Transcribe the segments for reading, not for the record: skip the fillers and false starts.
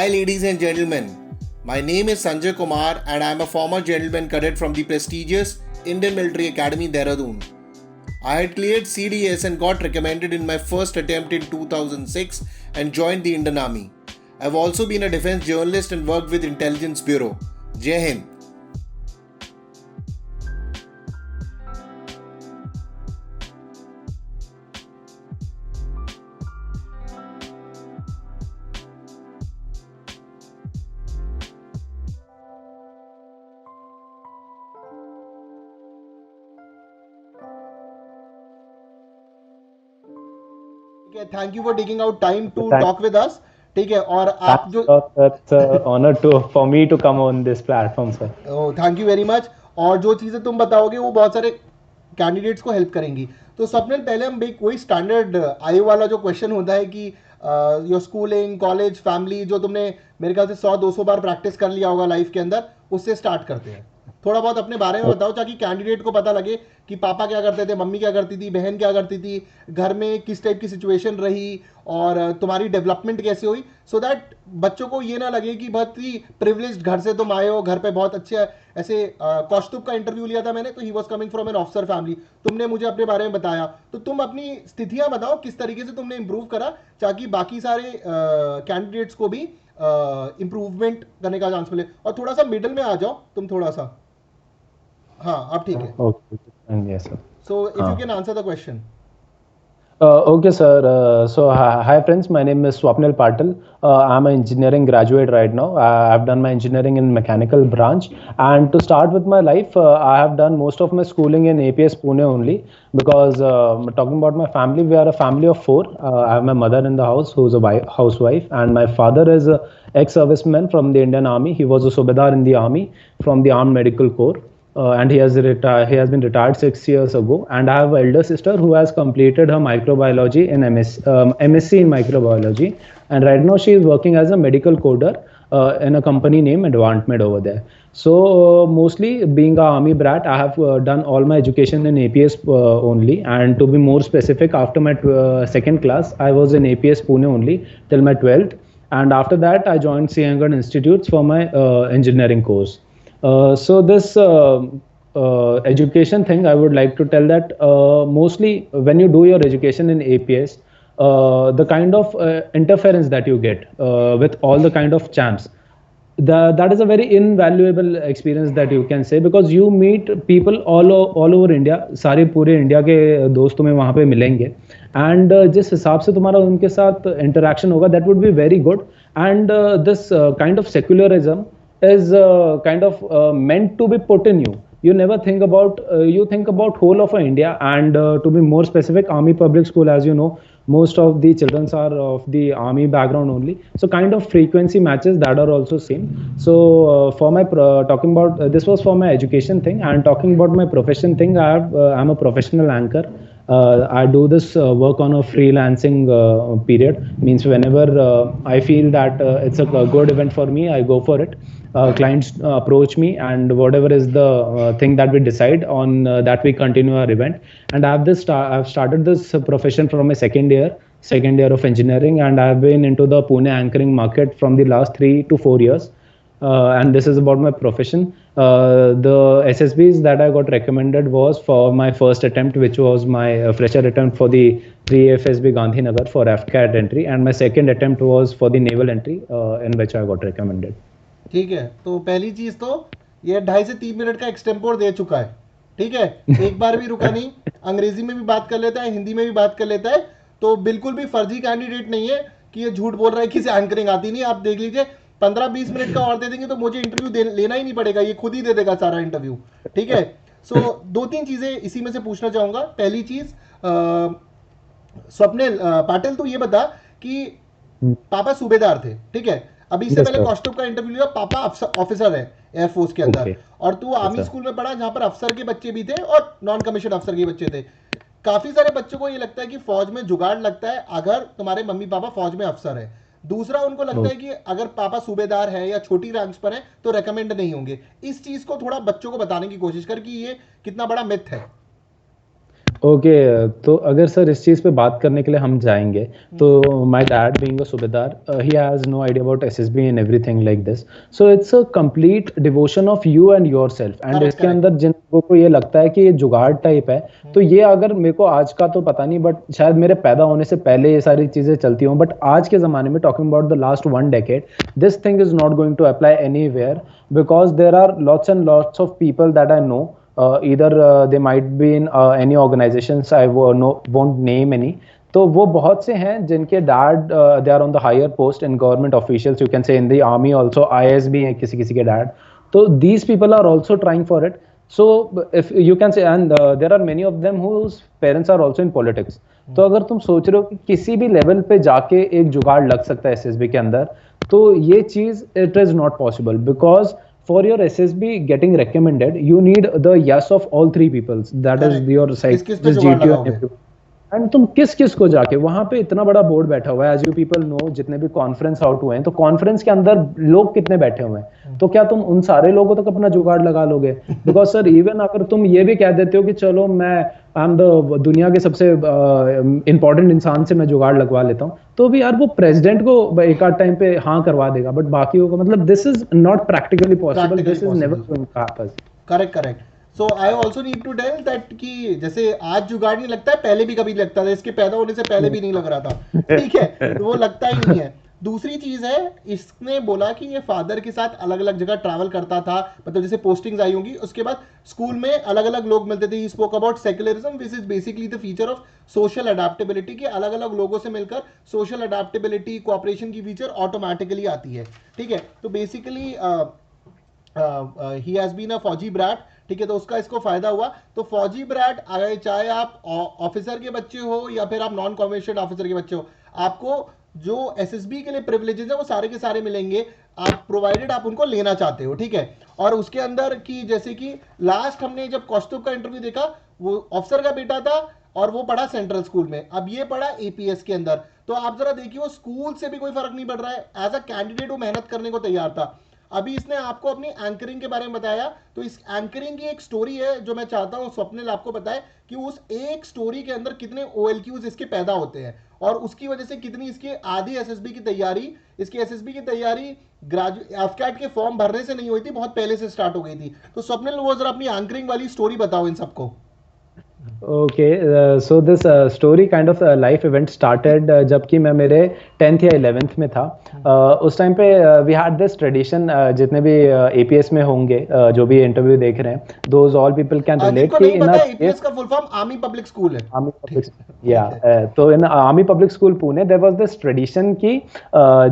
Hi, ladies and gentlemen. My name is Sanjay Kumar, and I am a former gentleman cadet from the prestigious Indian Military Academy, Dehradun. I had cleared CDS and got recommended in my first attempt in 2006 and joined the Indian Army. I've also been a defense journalist and worked with Intelligence Bureau. Jai Hind. ठीक है, thank you for taking out time to Thanks, talk with us. ठीक है, और आप thanks जो a lot. That's an honor to for me to come on this platform, sir. Thank you very much. और जो चीज़ें तुम बताओगे वो बहुत सारे कैंडिडेट्स को हेल्प करेंगी. तो स्वप्निल, पहले हम एक वही स्टैंडर्ड आयु वाला जो क्वेश्चन होता है कि योर स्कूलिंग, कॉलेज, फैमिली, जो तुमने मेरे ख्याल से 100-200 बार प्रैक्टिस कर लिया होगा लाइफ के अंदर, उससे स्टार्ट करते हैं. थोड़ा बहुत अपने बारे में बताओ ताकि कैंडिडेट को पता लगे कि पापा क्या करते थे, मम्मी क्या करती थी, बहन क्या करती थी, घर में किस टाइप की सिचुएशन रही और तुम्हारी डेवलपमेंट कैसे हुई, सो दैट बच्चों को ये ना लगे कि बहुत ही प्रिविलेज्ड घर से तुम आए हो, घर पे बहुत अच्छे. ऐसे कौस्तुभ का इंटरव्यू लिया था मैंने, तो he was coming from an officer family. तुमने मुझे अपने बारे में बताया, तो तुम अपनी स्थितियां बताओ किस तरीके से तुमने इंप्रूव करा ताकि बाकी सारे कैंडिडेट्स को भी इंप्रूवमेंट करने का चांस मिले. और थोड़ा सा मिडल में आ जाओ तुम, थोड़ा सा. हाँ, अब ठीक है. Okay, and yes, sir. So if you can answer the question. Okay, sir. Hi friends. My name is Swapnil Patil. I'm an engineering graduate right now. I've done my engineering in mechanical branch. And to start with my life, I have done most of my schooling in APS Pune only. Because talking about my family, we are a family of four. I have my mother in the house, who's a housewife, and my father is a ex-serviceman from the Indian Army. He was a subedar in the army from the Armed Medical Corps. And he has he has been retired 6 years ago. And I have an elder sister who has completed her microbiology in MSc in microbiology, and right now she is working as a medical coder in a company named AdvantMed over there. So mostly being a army brat, I have done all my education in APS only, and to be more specific, after my second class, I was in APS Pune only till my 12th, and after that I joined Sihangan Institutes for my engineering course. So this education thing, I would like to tell that mostly when you do your education in APS, the kind of interference that you get with all the kind of champs, that is a very invaluable experience that you can say, because you meet people all over India. सारे पूरे India के दोस्त तुम्हें वहाँ पे मिलेंगे, and जिस हिसाब से तुम्हारा उनके साथ interaction होगा, that would be very good. And this kind of secularism is kind of meant to be put in you. You never think about you think about whole of India. And to be more specific, army public school, as you know, most of the children are of the army background only, so kind of frequency matches that are also same. So for my talking about this was for my education thing, and talking about my profession thing, I'm a professional anchor. I do this work on a freelancing period. Means whenever I feel that it's a good event for me, I go for it. Clients approach me, and whatever is the thing that we decide on, that we continue our event. And I've started this profession from my second year of engineering, and I've been into the Pune anchoring market from the last 3 to 4 years. And this is about my profession. The SSBs that I got recommended was for my first attempt, which was my fresher attempt for the 3FSB Gandhinagar for AFCAT entry, and my second attempt was for the naval entry, in which I got recommended. ठीक है, तो पहली चीज तो ये 2.5 से 3 minute का extempore दे चुका है. ठीक है, एक बार भी रुका नहीं, अंग्रेजी में भी बात कर लेता है, हिंदी में भी बात कर लेता है. तो बिल्कुल भी फर्जी कैंडिडेट नहीं है कि ये झूठ बोल रहा है कि इसे एंकरिंग आती नहीं. आप देख लीजिए, 15-20 मिनट का और दे देंगे तो मुझे इंटरव्यू लेना ही नहीं पड़ेगा, ये खुद ही दे देगा सारा इंटरव्यू. ठीक है. सो 2-3 चीजें इसी में से पूछना चाहूंगा. पहली चीज, स्वप्निल पाटिल, तू ये बता कि पापा सूबेदार थे. ठीक है, अभी इससे Yes, पहले sir. कौस्तुभ का इंटरव्यू लिया, पापा ऑफिसर है एयरफोर्स के अंदर. Okay. और तू Yes, आर्मी sir. स्कूल में पढ़ा जहां पर अफसर के बच्चे भी थे और नॉन कमीशन अफसर के बच्चे थे. काफी सारे बच्चों को ये लगता है कि फौज में जुगाड़ लगता है अगर तुम्हारे मम्मी पापा फौज में अफसर है. दूसरा, उनको लगता है कि अगर पापा सूबेदार है या छोटी रैंक्स पर है तो रेकमेंड नहीं होंगे. इस चीज को थोड़ा बच्चों को बताने की कोशिश कर कि ये कितना बड़ा मिथ है. ओके तो अगर सर इस चीज़ पे बात करने के लिए हम जाएंगे तो माय डैड बीइंग अ सूबेदार he has no idea about SSB and everything like this so it's a complete devotion of you and yourself and correct इसके करेक्ट अंदर जिन लोगों को ये लगता है कि ये जुगाड़ टाइप है तो ये अगर मेरे को आज का तो पता नहीं बट शायद मेरे पैदा होने से पहले ये सारी चीज़ें चलती हों बट आज के ज़माने में talking about the last 1 decade this thing is not going to apply anywhere because there are lots and lots of people that I know either they might be in any organizations I won't name any तो वो बहुत से हैं जिनके dad they are on the higher post in government officials you can say in the army also IAS भी हैं किसी किसी के डैड तो these people are also trying for it so if you can say and there are many of them whose parents are also in politics तो अगर तुम सोच रहे हो कि किसी भी लेवल पे जाके एक जुगाड़ लग सकता है एसएसबी के अंदर तो ये चीज it is not possible because for your SSB getting recommended, you need the yes of all three peoples. That is your site, किस पे this जुगाड़ GTO लगाओगे? and everyone. एंड तुम किस किस को जाके वहां पे इतना बड़ा बोर्ड बैठा हुआ है एज यू पीपल नो जितने भी कॉन्फ्रेंस आउट हुए हैं तो कॉन्फ्रेंस के अंदर लोग कितने बैठे हुए हैं तो क्या तुम उन सारे लोगों तक अपना जुगाड़ लगा लोगे बिकॉज सर इवन अगर तुम ये भी कह देते हो कि चलो मैं आई एम द दुनिया के सबसे इंपॉर्टेंट इंसान से मैं जुगाड़ लगवा लेता हूँ तो भी यार वो प्रेसिडेंट को एक आध टाइम पे हाँ करवा देगा बट बाकियों को मतलब this is not practically possible this is never going to happen correct correct so I also need to tell that कि जैसे आज जुगाड़ नहीं लगता है पहले भी कभी लगता था इसके पैदा होने से पहले भी नहीं लग रहा था ठीक है तो वो लगता ही नहीं है दूसरी चीज है इसने बोला कि ये फादर के साथ अलग अलग जगह ट्रैवल करता था मतलब जैसे पोस्टिंग्स आई होंगी उसके बाद स्कूल में अलग अलग लोग मिलते थे he spoke about secularism which is basically the feature of social adaptability के अलग अलग लोगों से मिलकर सोशल अडेप्टेबिलिटी कोऑपरेशन की फीचर ऑटोमेटिकली आती है ठीक है तो basically he has been a फौजी ब्रैट ठीक है तो उसका इसको फायदा हुआ तो फौजी ब्रैट अगर चाहे आप ऑफिसर के बच्चे हो या फिर आप नॉन कॉमर्शियल ऑफिसर के बच्चे हो आपको जो एसएसबी के लिए प्रिविलेजेस है वो सारे के सारे मिलेंगे आप प्रोवाइडेड आप उनको लेना चाहते हो ठीक है और उसके अंदर की जैसे कि लास्ट हमने जब कौस्तुभ का इंटरव्यू देखा वो ऑफिसर का बेटा था और वो पढ़ा सेंट्रल स्कूल में अब ये पढ़ा एपीएस के अंदर तो आप जरा देखिए वो स्कूल से भी कोई फर्क नहीं पड़ रहा है एज अ कैंडिडेट वो मेहनत करने को तैयार था अभी इसने आपको अपनी एंकरिंग के बारे में बताया तो इस एंकरिंग की एक स्टोरी है जो मैं चाहता हूं स्वप्निल आपको बताए कि उस एक स्टोरी के अंदर कितने OLQs इसके पैदा होते हैं और उसकी वजह से कितनी इसकी आधी एसएसबी की तैयारी इसकी एसएसबी की तैयारी एफकैट के फॉर्म भरने से नहीं हुई थी बहुत पहले से स्टार्ट हो गई थी तो स्वप्निल वो जरा अपनी एंकरिंग वाली स्टोरी बताओ इन सबको Okay, so this story kind of life event started जबकि मैं मेरे 10th या 11th में था उस टाइम पे we had this tradition जितने भी APS में होंगे जो भी इंटरव्यू देख रहे हैं those all people can relate कि इन APS का full form army public school है आर्मी पब्लिक तो in army public school Pune there was this tradition कि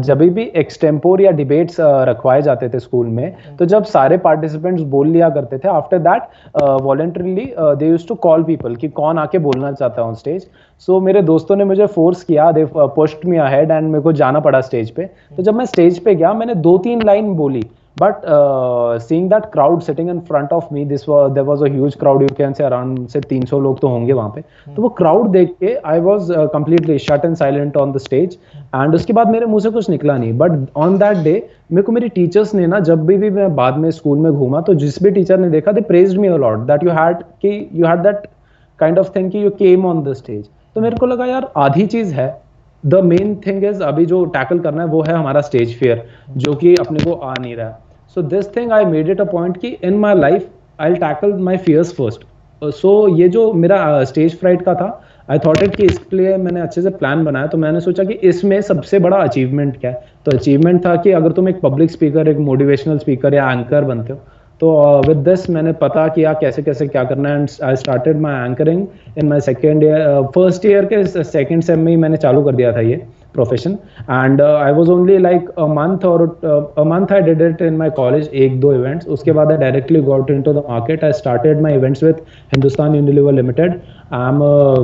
जब भी एक्सटेम्पोर या डिबेट्स रखवाए जाते थे स्कूल में तो जब सारे पार्टिसिपेंट्स बोल लिया करते थे after that voluntarily they used to call people कि कौन आके बोलना चाहता है ऑन स्टेज सो मेरे दोस्तों ने मुझे फोर्स किया दे पुश्ड मी अहेड एंड मेरे को जाना पड़ा स्टेज पे तो जब मैं स्टेज पे गया मैंने 2-3 लाइन बोली but seeing that crowd sitting in front of me there was a huge crowd you can say around से 300 लोग तो होंगे वहां पे तो वो crowd देख के I was completely shut and silent on the stage and उसके बाद मेरे मुंह से कुछ निकला नहीं but on that day मेरे को मेरी टीचर्स ने ना जब भी मैं बाद में स्कूल में घूमा तो जिस भी टीचर ने देखा they praised me a lot that you had that kind of thing कि you came on the stage तो मेरे को लगा यार आधी चीज है द मेन थिंग इज अभी जो टैकल करना है वो है हमारा स्टेज फियर जो कि अपने को आ नहीं रहा so this thing I made it a point कि in my life I will tackle my fears first so ये जो मेरा स्टेज फ्राइट का था आई थॉट इट कि इसके लिए मैंने अच्छे से प्लान बनाया तो मैंने सोचा कि इसमें सबसे बड़ा अचीवमेंट क्या है तो अचीवमेंट था कि अगर तुम एक पब्लिक स्पीकर एक मोटिवेशनल स्पीकर या एंकर बनते हो तो विद दिस मैंने पता किया कैसे कैसे क्या करना है and I started my anchoring in my second year first year के सेकंड सेम में ही मैंने चालू कर दिया था ये profession and I was only like a month I did it in my college 1-2 events उसके बाद I directly got into the market I started my events with Hindustan Unilever limited I am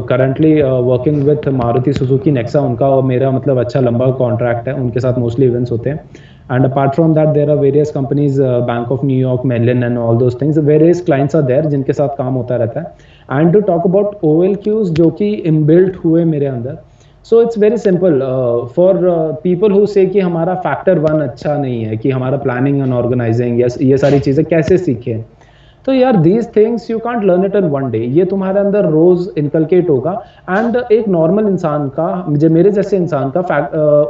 currently working with Maruti Suzuki Nexa उनका मेरा मतलब अच्छा लंबा contract है उनके साथ मोस्टली इवेंट्स होते हैं and apart from that there are various companies Bank of New York Mellon and all those things various clients are there जिनके साथ काम होता रहता है and to talk about OLQs जो कि inbuilt हुए मेरे अंदर so it's very simple for people who say कि हमारा factor 1 अच्छा नहीं है कि हमारा planning and organizing ये सारी चीजें कैसे सीखें तो यार these things you can't learn it in one day, ये तुम्हारे अंदर रोज इनकलकेट होगा। एंड एक नॉर्मल इंसान का, मुझे मेरे जैसे इंसान का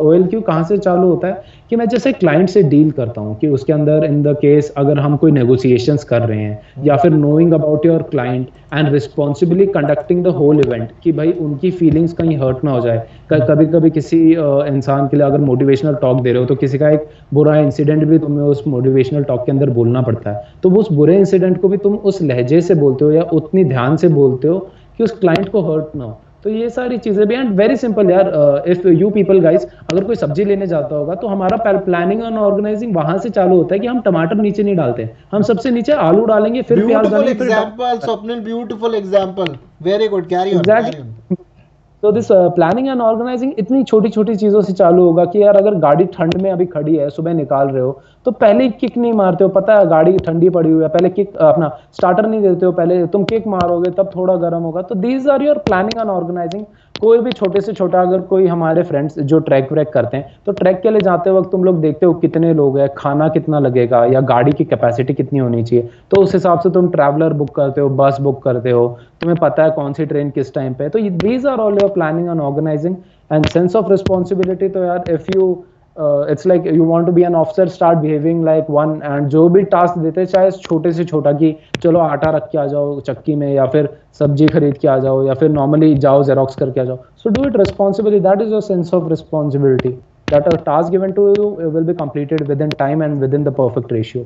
OLQ कहाँ से चालू होता है कि मैं जैसे क्लाइंट से डील करता हूँ कि उसके अंदर इन द केस अगर हम कोई नेगोशिएशंस कर रहे हैं या फिर knowing about your client and responsibly conducting the whole event, कि भाई उनकी फीलिंग्स कहीं हर्ट ना हो जाए। कभी कभी किसी इंसान के लिए अगर मोटिवेशनल टॉक दे रहे हो तो किसी का एक बुरा इंसिडेंट भी तुम्हें उस मोटिवेशनल टॉक के अंदर बोलना पड़ता है, तो वो उस बुरे इंसिडेंट को भी तुम उस लहजे से बोलते हो या उतनी ध्यान से बोलते हो कि उस क्लाइंट को हर्ट ना हो। तो ये सारी चीजें भी, एंड वेरी सिंपल यार, इफ यू पीपल गाइस, अगर कोई सब्जी लेने जाता होगा तो हमारा प्लानिंग एंड ऑर्गेनाइजिंग वहां से चालू होता है कि हम टमाटर नीचे नहीं डालते, हम सबसे नीचे आलू डालेंगे, फिर प्याज ब्यूटीफुल डालेंगे, फिर example Swapnil, beautiful example, very good, carry on. Exactly. तो दिस प्लानिंग एंड ऑर्गेनाइजिंग इतनी छोटी छोटी चीजों से चालू होगा कि यार अगर गाड़ी ठंड में अभी खड़ी है, सुबह निकाल रहे हो, तो पहले किक नहीं मारते हो, पता है गाड़ी ठंडी पड़ी हुई है, पहले किक अपना स्टार्टर नहीं देते हो, पहले तुम किक मारोगे तब थोड़ा गर्म होगा। तो these are your planning and organising. कोई भी छोटे से छोटा, अगर कोई हमारे फ्रेंड्स जो ट्रैक व्रैक करते हैं, तो ट्रैक के लिए जाते वक्त तुम लोग देखते हो कितने लोग हैं, खाना कितना लगेगा या गाड़ी की कैपेसिटी कितनी होनी चाहिए, तो उस हिसाब से तुम ट्रैवलर बुक करते हो, बस बुक करते हो, तुम्हें पता है कौन सी ट्रेन किस टाइम पे है। तो these are all your planning and organising and sense of responsibility. तो यार if you it's like you want to be an officer, start behaving like one, and जो भी टास्क देते हैं चाहे छोटे से छोटा कि चलो आटा रख के आ जाओ चक्की में, या फिर सब्जी खरीद के आ जाओ, या फिर नॉर्मली जाओ जेरोक्स करके आ जाओ, so do it responsibly. That is your sense of responsibility, that a task given to you will be completed within time and within the perfect ratio.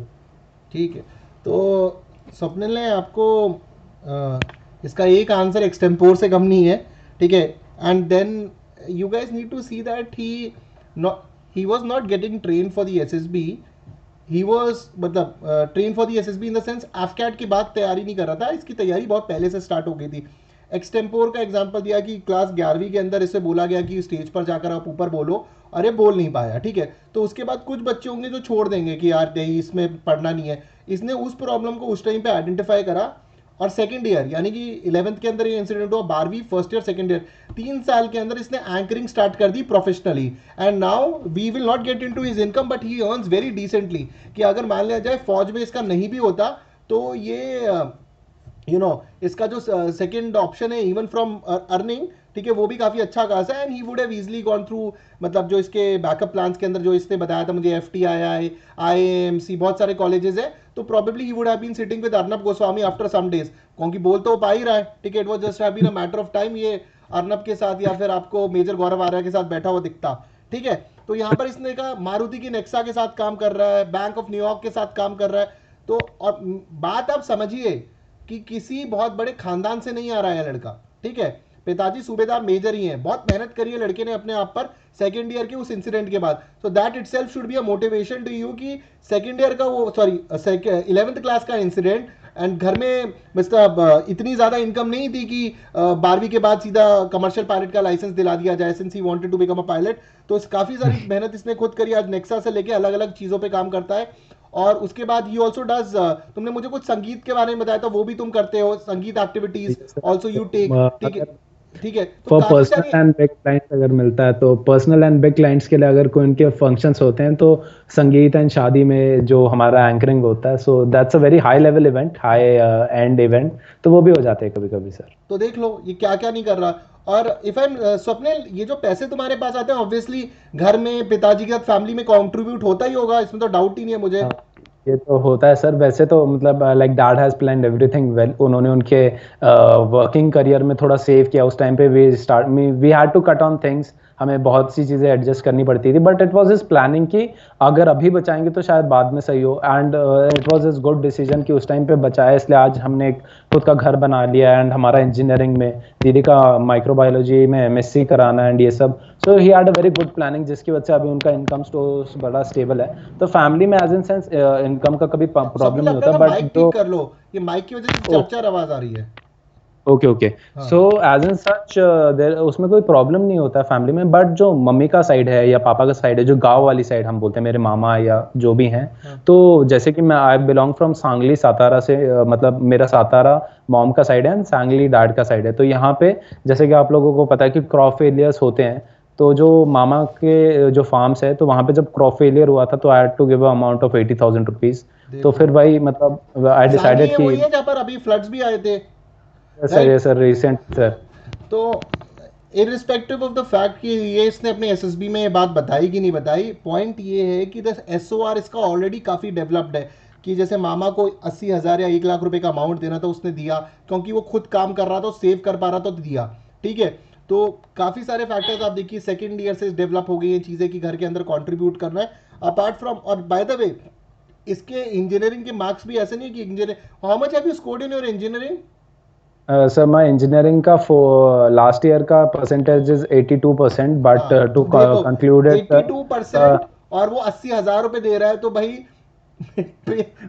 ठीक है, तो स्वप्निल ने आपको इसका एक आंसर एक्सटेम्पोर से कम नहीं है, ठीक है। And then you guys need to see that he was not getting trained for the SSB, he was मतलब trained for the SSB in the sense AFCAT के बाद तैयारी नहीं कर रहा था, इसकी तैयारी बहुत पहले से स्टार्ट हो गई थी। एक्सटेम्पोर का एग्जांपल दिया कि क्लास 11वीं के अंदर इसे बोला गया कि स्टेज पर जाकर आप ऊपर बोलो, अरे बोल नहीं पाया, ठीक है। तो उसके बाद कुछ बच्चे होंगे जो छोड़ देंगे कि यार नहीं इसमें पढ़ना नहीं है। इसने उस प्रॉब्लम को उस टाइम पे आइडेंटिफाई करा, और सेकंड ईयर यानी कि 11th के अंदर ये इंसिडेंट हुआ, 12वीं फर्स्ट ईयर सेकंड ईयर 3 साल के अंदर इसने एंकरिंग स्टार्ट कर दी professionally. And now we will not get into his income but he earns very decently. कि अगर मान लिया जाए फौज में इसका नहीं भी होता तो ये इसका जो सेकंड ऑप्शन है इवन फ्रॉम अर्निंग, ठीक है, वो भी काफी अच्छा खासा है। And he would have easily gone through, मतलब जो इसके बैकअप प्लान्स के अंदर जो इसने बताया था मुझे, FTII, IAMC, बहुत सारे कॉलेजेस है, तो probably he would have been sitting with Arnab Goswami after some days, क्योंकि बोल तो पा ही रहा है, ठीक है। It was just have been a matter of time ये अर्नब के साथ या फिर आपको मेजर गौरव आर्या के साथ बैठा हुआ दिखता, ठीक है। तो यहाँ पर इसने कहा मारुति की नेक्सा के साथ काम कर रहा है, बैंक ऑफ न्यूयॉर्क के साथ काम कर रहा है। तो और बात आप समझिए कि किसी बहुत बड़े खानदान से नहीं आ रहा है लड़का, ठीक है। पिताजी सूबेदार मेजर ही हैं, बहुत मेहनत करी है लड़के ने अपने आप पर सेकेंड ईयर के उस इंसिडेंट के बाद। So that itself should be a motivation to you कि सेकेंड ईयर का वो 11th क्लास का इंसिडेंट, एंड घर में मतलब इतनी ज़्यादा इनकम नहीं थी कि 12वीं के बाद सीधा कमर्शियल पायलट का लाइसेंस दिला दिया जाए, since he wanted to become a pilot. तो काफ़ी सारी मेहनत इसने खुद करी, आज नेक्सा से लेके अलग अलग चीज़ों पे काम करता है। और उसके बाद ही ऑल्सो डज, तुमने मुझे कुछ संगीत के बारे में बताया था, वो भी तुम करते हो, संगीत एक्टिविटीज ऑल्सो यू टेक, ठीक है, ठीक है। For personal and big clients अगर मिलता है, तो पर्सनल एंड बिग क्लाइंट्स के लिए अगर कोई उनके फंक्शंस होते हैं, तो संगीत एंड शादी में जो हमारा एंकरिंग होता है, so that's a very high level event, high and event, तो वो भी हो जाते हैं कभी कभी सर। तो देख लो ये क्या क्या नहीं कर रहा। और इफ आई स्वप्निल, ये जो पैसे तुम्हारे पास आते हैं ऑब्वियसली घर में पिताजी के साथ फैमिली में कंट्रीब्यूट होता ही होगा, इसमें तो डाउट ही नहीं है मुझे। ये तो होता है सर, वैसे तो मतलब like dad has planned everything well, उन्होंने उनके वर्किंग करियर में थोड़ा सेव किया उस टाइम पे, we had to cut on things, हमें बहुत सी चीज़ें एडजस्ट करनी पड़ती थी, but it was his planning कि अगर अभी बचाएंगे तो शायद बाद में सही हो, and it was his good decision कि उस टाइम पे बचाया, इसलिए आज हमने खुद का घर बना लिया, एंड हमारा इंजीनियरिंग में, दीदी का माइक्रोबायोलॉजी में MSc कराना एंड ये सब, so he had a very good planning, जिसकी वजह से अभी उनका इनकम सोर्स बड़ा स्टेबल है। तो फैमिली में एज इन सेंस इनकम का कभी प्रॉब्लम नहीं होता, बट माइक ठीक कर लो, ये माइक की वजह से चरचर आवाज आ रही है। ओके सो एज इन सच उसमें कोई प्रॉब्लम नहीं होता फैमिली में, बट जो मम्मी का साइड है या पापा का साइड है, जो गांव वाली साइड हम बोलते हैं, मेरे मामा या जो भी हैं, तो जैसे कि मैं I belong from Sangli Satara से, मतलब मेरा सातारा मॉम का साइड है एंड सांगली डैड का साइड है। तो यहाँ पे जैसे कि आप लोगों को पता है कि क्रॉप फेलियर्स होते हैं, तो जो मामा के जो फार्म्स है, तो वहाँ पे जब क्रॉप फेलियर हुआ था तो I had to give amount of 80,000 rupees. तो फिर भाई मतलब आई किसानी डिसाइडेड है कि वही है जहाँ पर अभी फ्लड्स भी आए थे, सर, ये राइट? Sir recent sir. तो इरिस्पेक्टिव ऑफ द फैक्ट कि ये इसने अपने एसएसबी में ये बात बताई कि नहीं बताई, पॉइंट ये है कि द एसओआर इसका ऑलरेडी काफ़ी डेवलप्ड है। कि जैसे मामा को 80,000 या 1 लाख रुपए का अमाउंट देना था, उसने दिया क्योंकि वो खुद काम कर रहा था, सेव कर पा रहा था तो दिया। ठीक है, तो काफ़ी सारे फैक्टर्स आप देखिए सेकेंड ईयर से डेवलप हो गई ये चीज़ें कि घर के अंदर कंट्रीब्यूट करना है अपार्ट फ्रॉम। और बाय द वे इसके इंजीनियरिंग के मार्क्स भी ऐसे नहीं कि engineering, how much have you scored in your engineering? Sir my engineering का लास्ट ईयर का परसेंटेज इज 82%, बट हाँ टू तो देखो कंक्लूडेड 82% और वो 80,000 रुपए दे रहा है, तो भाई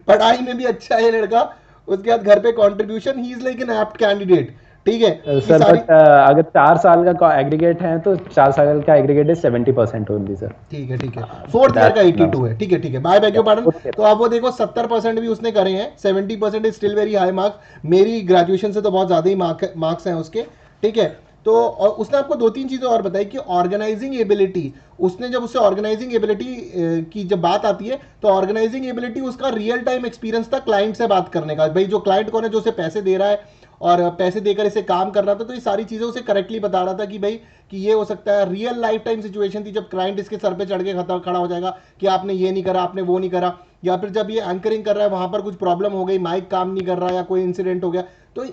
पढ़ाई में भी अच्छा है लड़का, उसके बाद घर पे contribution, he is like an apt candidate. ठीक है कि सर, सारी, बट अगर 4 साल का एग्रीगेट है तो 4 साल का एग्रीगेट इज 70% ओनली सर। ठीक है ठीक है, फोर्थ ईयर का 82 है, ठीक है ठीक है, बाय बैक योर पार्डन। तो आप वो देखो 70% भी उसने करे हैं, 70% is still very high marks. मेरी ग्रेजुएशन से तो बहुत ज्यादा ही मार्क्स हैं उसके। ठीक है, तो और उसने आपको 2-3 चीजें और बताई कि ऑर्गेनाइजिंग एबिलिटी, उसने जब उससे ऑर्गेनाइजिंग एबिलिटी की जब बात आती है तो ऑर्गेनाइजिंग एबिलिटी उसका रियल टाइम एक्सपीरियंस था क्लाइंट से बात करने का। भाई जो क्लाइंट कौन है, जो उसे पैसे दे रहा है और पैसे देकर इसे काम कर रहा था, तो ये सारी चीजें उसे करेक्टली बता रहा था कि भाई कि ये हो सकता है। रियल लाइफ टाइम सिचुएशन थी जब क्लाइंट इसके सर पे चढ़ के खड़ा हो जाएगा कि आपने ये नहीं करा, आपने वो नहीं करा, या फिर जब ये एंकरिंग कर रहा है वहां पर कुछ प्रॉब्लम हो गई, माइक काम नहीं कर रहा या कोई इंसिडेंट हो गया। तो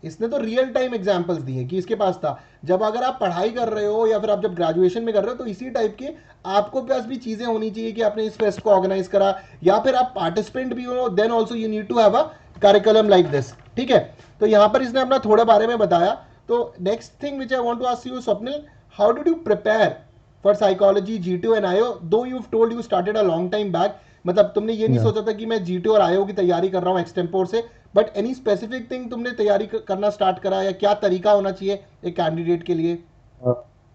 इसने तो रियल टाइम एग्जांपल्स दिए कि इसके पास था। जब अगर आप पढ़ाई कर रहे हो या फिर आप जब ग्रेजुएशन में कर रहे हो, तो इसी टाइप के आपको पास भी चीजें होनी चाहिए कि आपने इस फेस्ट को ऑर्गेनाइज करा, या फिर आप पार्टिसिपेंट भी हो, then also you need to have a curriculum like this. ठीक है, तो यहां पर इसने अपना थोड़ा बारे में बताया। तो next thing which I want to ask you Swapnil, how did you prepare for psychology GTO and IO, though you told you started a long time back? मतलब तुमने ये नहीं सोचा था कि मैं जीटीओ और आईओ की तैयारी कर रहा हूँ एक्सटेम्पोर से, बट एनी स्पेसिफिक थिंग तुमने तैयारी करना स्टार्ट करा, या क्या तरीका होना चाहिए एक कैंडिडेट के लिए?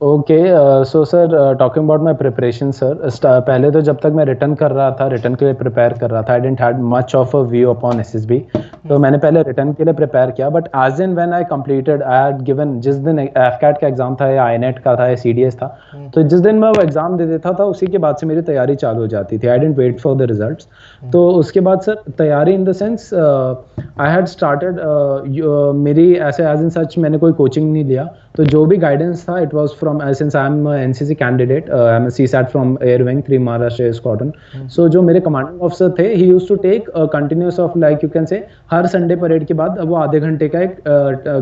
Okay, so sir talking about my preparation sir, पहले तो जब तक मैं रिटर्न कर रहा था, रिटर्न के लिए प्रिपेयर कर रहा था, I didn't had much of a view upon SSB. तो मैंने पहले रिटर्न के लिए प्रिपेयर किया, but as in when I completed, I had given, जिस दिन एफकैट का एग्जाम था या आईनेट का था या सीडीएस था, तो जिस दिन मैं वो एग्जाम दे देता था उसी के बाद से मेरी तैयारी चालू हो जाती थी। I didn't wait for the results. तो उसके बाद सर तैयारी in the sense I had started, मेरी ऐसे एज इन सच मैंने कोई कोचिंग नहीं लिया, तो जो भी गाइडेंस था it was from, since I am NCC candidate, I am CSAT from air wing 3 Maharashtra squadron. So जो मेरे कमांडिंग ऑफिसर थे, he used to take continuous of, like you can say, हर संडे परेड के बाद वो आधे घंटे का एक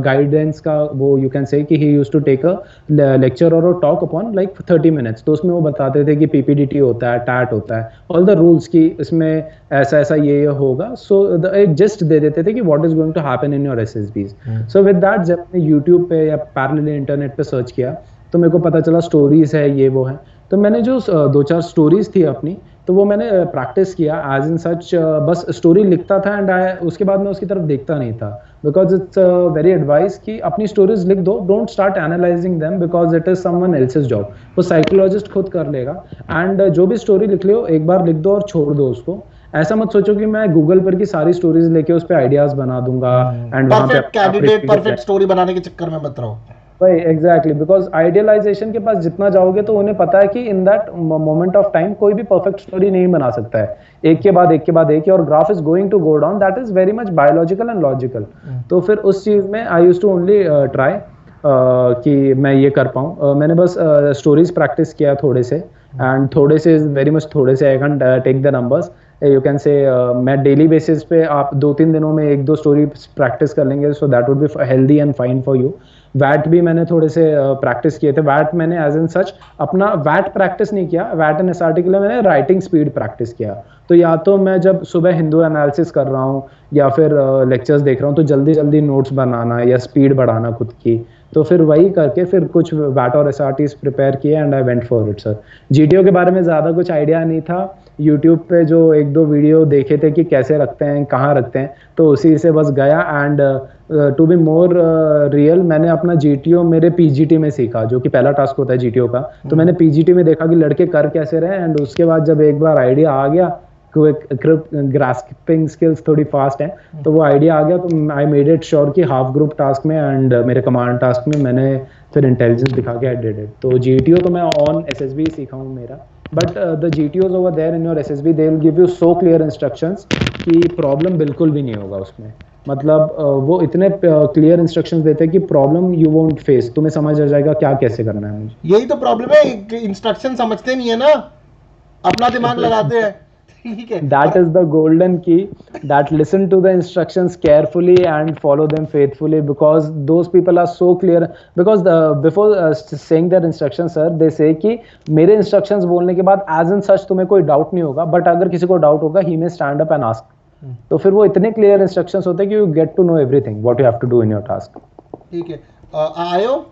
गाइडेंस का, वो यू कैन से कि he used to take a lecture और टॉक अपॉन लाइक 30 मिनट्स। तो उसमें वो बताते थे कि पीपीडीटी होता है, टैट होता है, ऑल द रूल्स की इसमें ऐसा ऐसा ये होगा। सो एक जस्ट दे देते थे कि what is going to happen in your SSBs. So with that जब मैंने यूट्यूब पे या पैरेलली इंटरनेट पे सर्च किया तो मेरे को पता चला स्टोरीज है, ये वो है। तो मैंने जो 2-4 स्टोरीज थी अपनी, तो वो मैंने प्रैक्टिस किया एज इन सच, बस स्टोरी लिखता था एंड उसके बाद मैं उसकी तरफ देखता नहीं था, बिकॉज इट्स वेरी एडवाइस कि अपनी स्टोरीज लिख दो, don't start analysing them because it is someone else's job. वो साइकोलॉजिस्ट खुद कर लेगा। एंड जो भी स्टोरी लिख लो एक बार लिख दो और छोड़ दो उसको। ऐसा मत सोचो कि मैं गूगल पर की सारी स्टोरीज लेके उस पर आइडियाज बना दूंगा एंड वहां पे परफेक्ट कैंडिडेट, परफेक्ट स्टोरी बनाने के चक्कर में मत रहो। भाई एग्जैक्टली, बिकॉज आइडियलाइजेशन के पास जितना जाओगे तो उन्हें पता है कि in that moment of time कोई भी परफेक्ट स्टोरी नहीं बना सकता है, एक के बाद एक के बाद एक, और graph is going to go down, that is very much biological and logical. तो फिर उस चीज में I used to only try कि मैं ये कर पाऊँ। मैंने बस स्टोरीज प्रैक्टिस किया थोड़े से, एंड थोड़े से वेरी मच थोड़े से, I can take the numbers, you can say, मैं डेली बेसिस पे आप 2-3 दिनों में 1-2 स्टोरी प्रैक्टिस कर लेंगे, so that would be healthy and fine for you. Weight भी मैंने थोड़े से प्रैक्टिस किए थे। वैट मैंने एज इन सच अपना वैट प्रैक्टिस नहीं किया, वैट एंड एसआरटी के लिए मैंने राइटिंग स्पीड प्रैक्टिस किया। तो या तो मैं जब सुबह हिंदू एनालिसिस कर रहा हूँ या फिर लेक्चर्स देख रहा हूँ तो जल्दी जल्दी नोट्स बनाना या स्पीड बढ़ाना खुद की, तो फिर वही करके फिर कुछ वैट और एसआरटीज प्रिपेयर किए and I went for it sir. GTO के बारे में ज़्यादा कुछ आइडिया नहीं था, यूट्यूब पे जो 1-2 वीडियो देखे थे कि कैसे रखते हैं, कहाँ रखते हैं, तो उसी से बस गया। And to be more real, मैंने अपना जीटीओ मेरे पीजीटी में सीखा, जो कि पहला टास्क होता है जीटीओ का। तो मैंने पीजीटी में देखा कि लड़के कर कैसे रहे, एंड उसके बाद जब एक बार आइडिया आ गया क्विक ग्रास्पिंग स्किल्स थोड़ी फास्ट हैं, तो वो आइडिया आ गया, तो आई मेड इट श्योर कि हाफ ग्रुप टास्क में एंड मेरे कमांड टास्क में मैंने फिर इंटेलिजेंस दिखा के आई डिड इट। तो GTO तो मैं ऑन SSB सीखा हूँ मेरा, but the GTOs over there in your SSB they will give you so clear instructions कि प्रॉब्लम बिल्कुल भी नहीं होगा उसमें। मतलब वो इतने क्लियर इंस्ट्रक्शंस देते हैं कि प्रॉब्लम यू वोंट फेस, तुम्हें समझ आ जाएगा क्या कैसे करना है मुझे। यही तो प्रॉब्लम है, इंस्ट्रक्शन समझते नहीं है ना, अपना दिमाग लगाते हैं। ठीक है, That is the golden key, that listen to the instructions carefully and follow them faithfully, because those people are so clear, because before saying their instructions sir they say कि मेरे instructions बोलने के बाद as in such तुम्हें कोई doubt नहीं होगा, but अगर किसी को doubt होगा he may stand up and ask। तो फिर वो इतने clear instructions होते हैं कि you get to know everything what you have to do in your task। ठीक है। आयो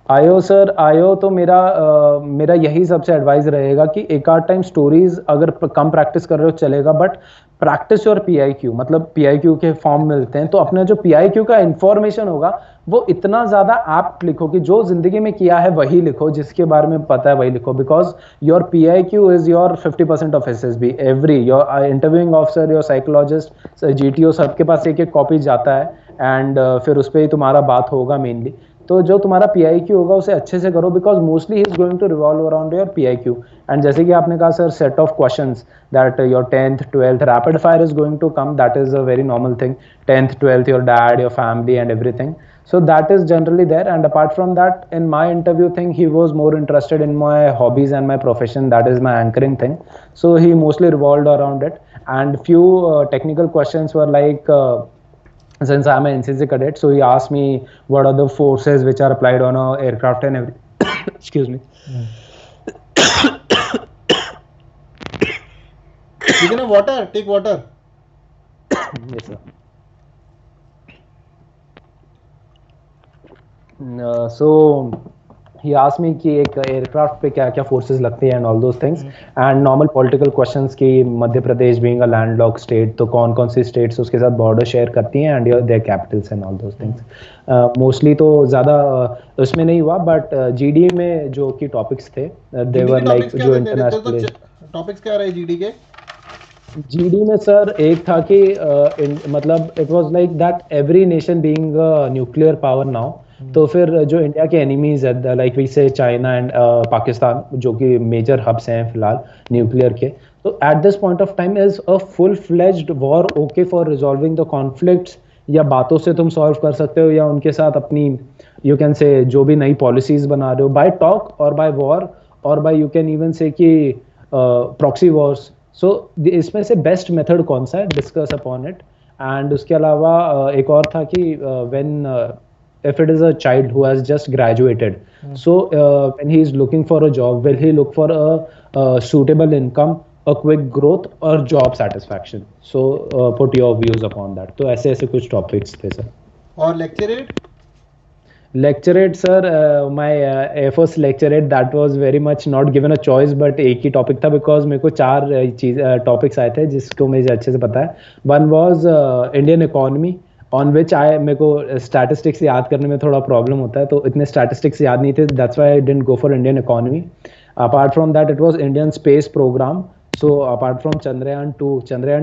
आयो सर, आयो तो मेरा यही सबसे एडवाइस रहेगा कि एक आध टाइम स्टोरीज अगर कम प्रैक्टिस कर रहे हो चलेगा, बट प्रैक्टिस और PIQ, मतलब PIQ के फॉर्म मिलते हैं, तो अपने जो PIQ का इंफॉर्मेशन होगा वो इतना ज़्यादा आप लिखो कि जो जिंदगी में किया है वही लिखो, जिसके बारे में पता है वही लिखो, because your PIQ is your 50% of SSB। Every your interviewing officer, your psychologist, GTO सबके पास एक एक कॉपी जाता है, एंड फिर उस पर ही तुम्हारा बात होगा मेनली। तो जो तुम्हारा PIQ होगा उसे अच्छे से करो, because mostly he is going to revolve around your PIQ। And जैसे कि आपने कहा sir, set of questions that your 10th 12th rapid fire is going to come, that is a very normal thing. 10th 12th your dad, your family and everything, so that is generally there। and apart from that, in my interview thing, he was more interested in my hobbies and my profession, that is my anchoring thing, so he mostly revolved around it। and few technical questions were like since I'm an NCC cadet, so he asked me what are the forces which are applied on a aircraft and every excuse me। ठीक है ना, water, take water. yes sir। So he asked me कि एक aircraft पे क्या क्या forces लगते हैं and all those things, and normal political questions की Madhya Pradesh being a landlocked state, तो कौन कौन सी स्टेट्स उसके साथ बॉर्डर शेयर करती हैं and there Capitals and all those things. Mostly तो ज़्यादा उसमें नहीं हुआ, बट GD में जो कि टॉपिक्स थे दे वर लाइक जो इंटरनेशनल टॉपिक्स क्या रहे GD के। GD में सर एक था कि मतलब it was like that every nation being a nuclear power now, तो फिर जो इंडिया के एनिमीज है लाइक वी से चाइना एंड पाकिस्तान, जो कि मेजर हब्स हैं फिलहाल न्यूक्लियर के, तो at this point of time is a full fledged war okay for resolving the conflicts, या बातों से तुम सॉल्व कर सकते हो, या उनके साथ अपनी यू कैन से जो भी नई पॉलिसीज बना रहे हो बाय टॉक और बाय वॉर, और बाय यू कैन इवन से कि प्रॉक्सी वॉर्स। सो इसमें से बेस्ट मेथड कौन सा है, डिस्कस अपॉन इट। एंड उसके अलावा एक और था कि when if it is a child who has just graduated, so when he is looking for a job, will he look for a suitable income, a quick growth or job satisfaction? So put your views upon that। तो ऐसे ऐसे कुछ topics थे sir. और lecture rate sir, my Air Force lecture rate that was very much not given a choice, but एक ही topic था, because मेरे को 4 topics आए थे जिसको मुझे अच्छे से पता है। One was Indian economy, on which मेरे को स्टैटिस्टिक्स याद करने में थोड़ा प्रॉब्लम होता है, तो इतने स्टैटिस्टिक्स याद नहीं थे, that's why I didn't go for Indian economy. Apart from that it was Indian space program, so apart from Chandrayaan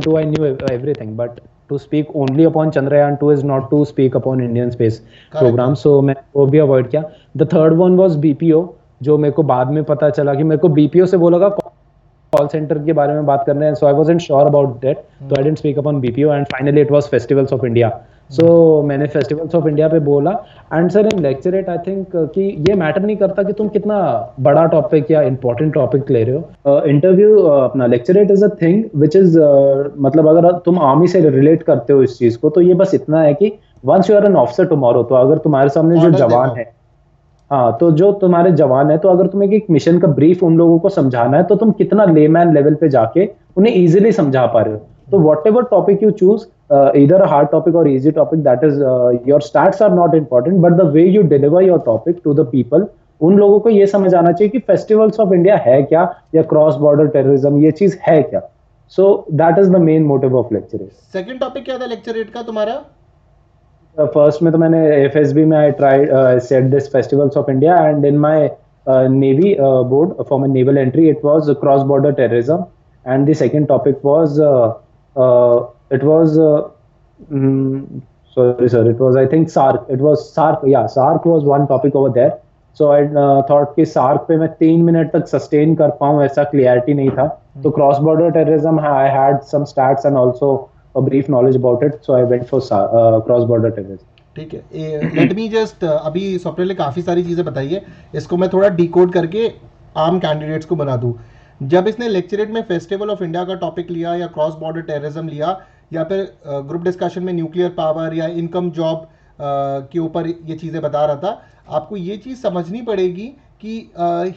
2 I knew everything, but to speak only upon Chandrayaan 2 is not to speak upon Indian space program, so मैं वो भी avoid किया। The third one was BPO, जो मेरे को बाद में पता चला कि मेरे को BPO से बोला कॉल सेंटर के बारे में बात करना है, so I wasn't sure about that, तो I didn't speak upon BPO। And finally it was festivals of India, so मैंने फेस्टिवल्स ऑफ इंडिया पे बोला। And sir in lecturette I think कि ये मैटर नहीं करता कि तुम कितना बड़ा टॉपिक या इंपॉर्टेंट टॉपिक ले रहे हो, इंटरव्यू अपना lecturette is a thing which is मतलब अगर तुम आर्मी से रिलेट करते हो इस चीज को, तो ये बस इतना है कि once you are an officer tomorrow, तो अगर तुम्हारे सामने जो जवान है, हाँ, तो जो तुम्हारे जवान है, तो अगर तुम्हें एक मिशन का ब्रीफ उन लोगों को समझाना है, तो तुम कितना लेमैन लेवल पे जाके उन्हें इजीली समझा पा रहे हो। तो whatever topic you choose, either a hard topic or easy topic, that is your stats are not important, but the way you deliver your topic to the people, उन लोगों को ये समझ आना चाहिए कि फेस्टिवल्स ऑफ इंडिया है क्या, या क्रॉस बॉर्डर टेररिज्म ये चीज है क्या। So that is the main motive of lecture. Second topic क्या था लेक्चरेट का तुम्हारा? फर्स्ट में तो मैंने FSB में I tried set this festivals of India, and in my navy board for my naval entry it was cross border terrorism, and the second topic was it was sorry sir, it was I think SARC. It was SARC. Yeah, SARC was one topic over there. So I thought कि SARC पे मैं 3 minute तक sustain कर पाऊँ ऐसा clarity नहीं था. तो cross border terrorism I had some stats and also a brief knowledge about it. So I went for cross border terrorism. ठीक है, लेट मी जस्ट अभी स्वप्निल ने काफ़ी सारी चीज़ें बताई है, इसको मैं थोड़ा डिकोड करके आम कैंडिडेट्स को बना दूँ. जब इसने लेक्चरेट में फेस्टिवल ऑफ इंडिया का टॉपिक लिया या क्रॉस बॉर्डर टेररिज्म लिया या फिर ग्रुप डिस्कशन में न्यूक्लियर पावर या इनकम जॉब के ऊपर ये चीज़ें बता रहा था, आपको ये चीज़ समझनी पड़ेगी कि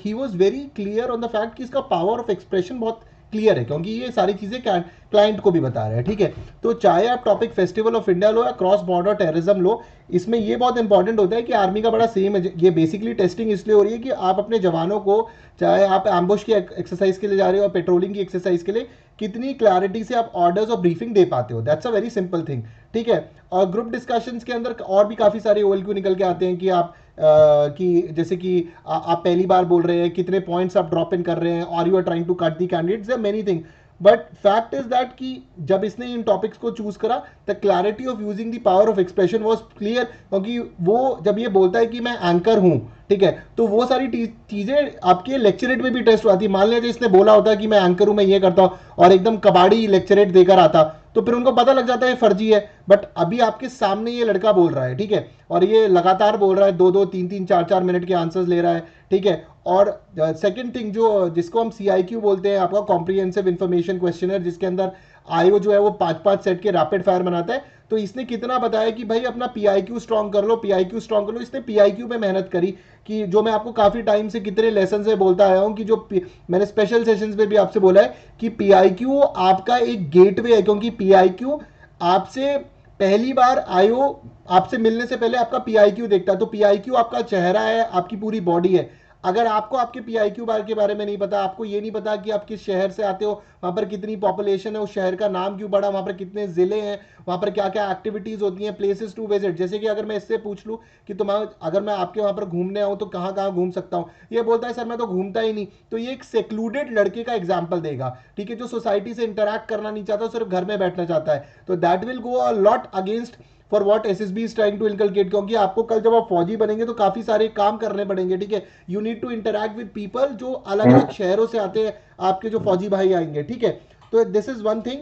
he was very clear on the fact कि इसका पावर ऑफ एक्सप्रेशन बहुत क्लियर है, क्योंकि ये सारी चीज़ें क्लाइंट को भी बता रहे हैं. ठीक है, तो चाहे आप टॉपिक फेस्टिवल ऑफ इंडिया लो या क्रॉस बॉर्डर टेररिज्म लो, इसमें ये बहुत इंपॉर्टेंट होता है कि आर्मी का बड़ा सेम है. ये बेसिकली टेस्टिंग इसलिए हो रही है कि आप अपने जवानों को, चाहे आप एम्बुश की एक्सरसाइज के लिए जा रहे हो और पेट्रोलिंग की एक्सरसाइज के लिए, कितनी क्लैरिटी से आप ऑर्डर्स और ब्रीफिंग दे पाते हो. That's a very simple thing. ठीक है, और ग्रुप डिस्कशंस के अंदर और भी काफ़ी सारे OLQ निकल के आते हैं कि आप कि जैसे कि आप पहली बार बोल रहे हैं, कितने पॉइंट्स आप ड्रॉप इन कर रहे हैं, और you are trying to cut the candidates, there many thing. But fact is that कि जब इसने इन टॉपिक्स को चूज करा, the clarity of using the power of expression was clear, क्योंकि वो जब ये बोलता है कि मैं एंकर हूं, ठीक है, तो वो सारी चीजें आपके लेक्चरेट में भी टेस्ट आती है. मान लीजिए इसने बोला होता कि मैं एंकर हूं, मैं ये करता हूं, और एकदम कबाड़ी लेक्चरेट देकर आता, तो फिर उनको पता लग जाता है फर्जी है. बट अभी आपके सामने ये लड़का बोल रहा है, ठीक है, और ये लगातार बोल रहा है, 2-2, 3-3, 4-4 मिनट के आंसर्स ले रहा है. ठीक है, और सेकंड थिंग जो जिसको हम CIQ बोलते हैं, आपका कॉम्प्रिहेंसिव इंफॉर्मेशन क्वेश्चनर, जिसके अंदर आईओ जो है वो 5-5 सेट के रैपिड फायर बनाता है. तो इसने कितना बताया कि भाई अपना PIQ स्ट्रॉन्ग कर लो, PIQ स्ट्रॉन्ग कर लो. इसने PIQ पे मेहनत करी, कि जो मैं आपको काफी टाइम से कितने लेसन से बोलता आया हूं कि जो मैंने स्पेशल सेशंस में भी आपसे बोला है कि PIQ आपका एक गेटवे है, क्योंकि PIQ आपसे पहली बार आईओ आपसे मिलने से पहले आपका PIQ देखता है. तो PIQ आपका चेहरा है, आपकी पूरी बॉडी है. अगर आपको आपके PIQ के बारे में नहीं पता, आपको ये नहीं पता कि आप किस शहर से आते हो, वहां पर कितनी पॉपुलेशन है, उस शहर का नाम क्यों पड़ा, वहां पर कितने जिले हैं, वहां पर क्या क्या एक्टिविटीज होती हैं, प्लेसेस टू विजिट. जैसे कि अगर मैं इससे पूछ लूं कि अगर मैं आपके वहां पर घूमने आऊं तो कहां कहां घूम सकता हूं, ये बोलता है सर मैं तो घूमता ही नहीं. तो ये एक सेक्लूडेड लड़के का एग्जाम्पल देगा, ठीक है, जो सोसाइटी से इंटरैक्ट करना नहीं चाहता, सिर्फ घर में बैठना चाहता है. तो that will go a lot against for what SSB is trying to inculcate, क्योंकि आपको कल जब आप फौजी बनेंगे तो काफी सारे काम करने पड़ेंगे. ठीक है, you need to interact with people जो अलग अलग शहरों से आते हैं, आपके जो फौजी भाई आएंगे. ठीक है, तो दिस इज वन थिंग.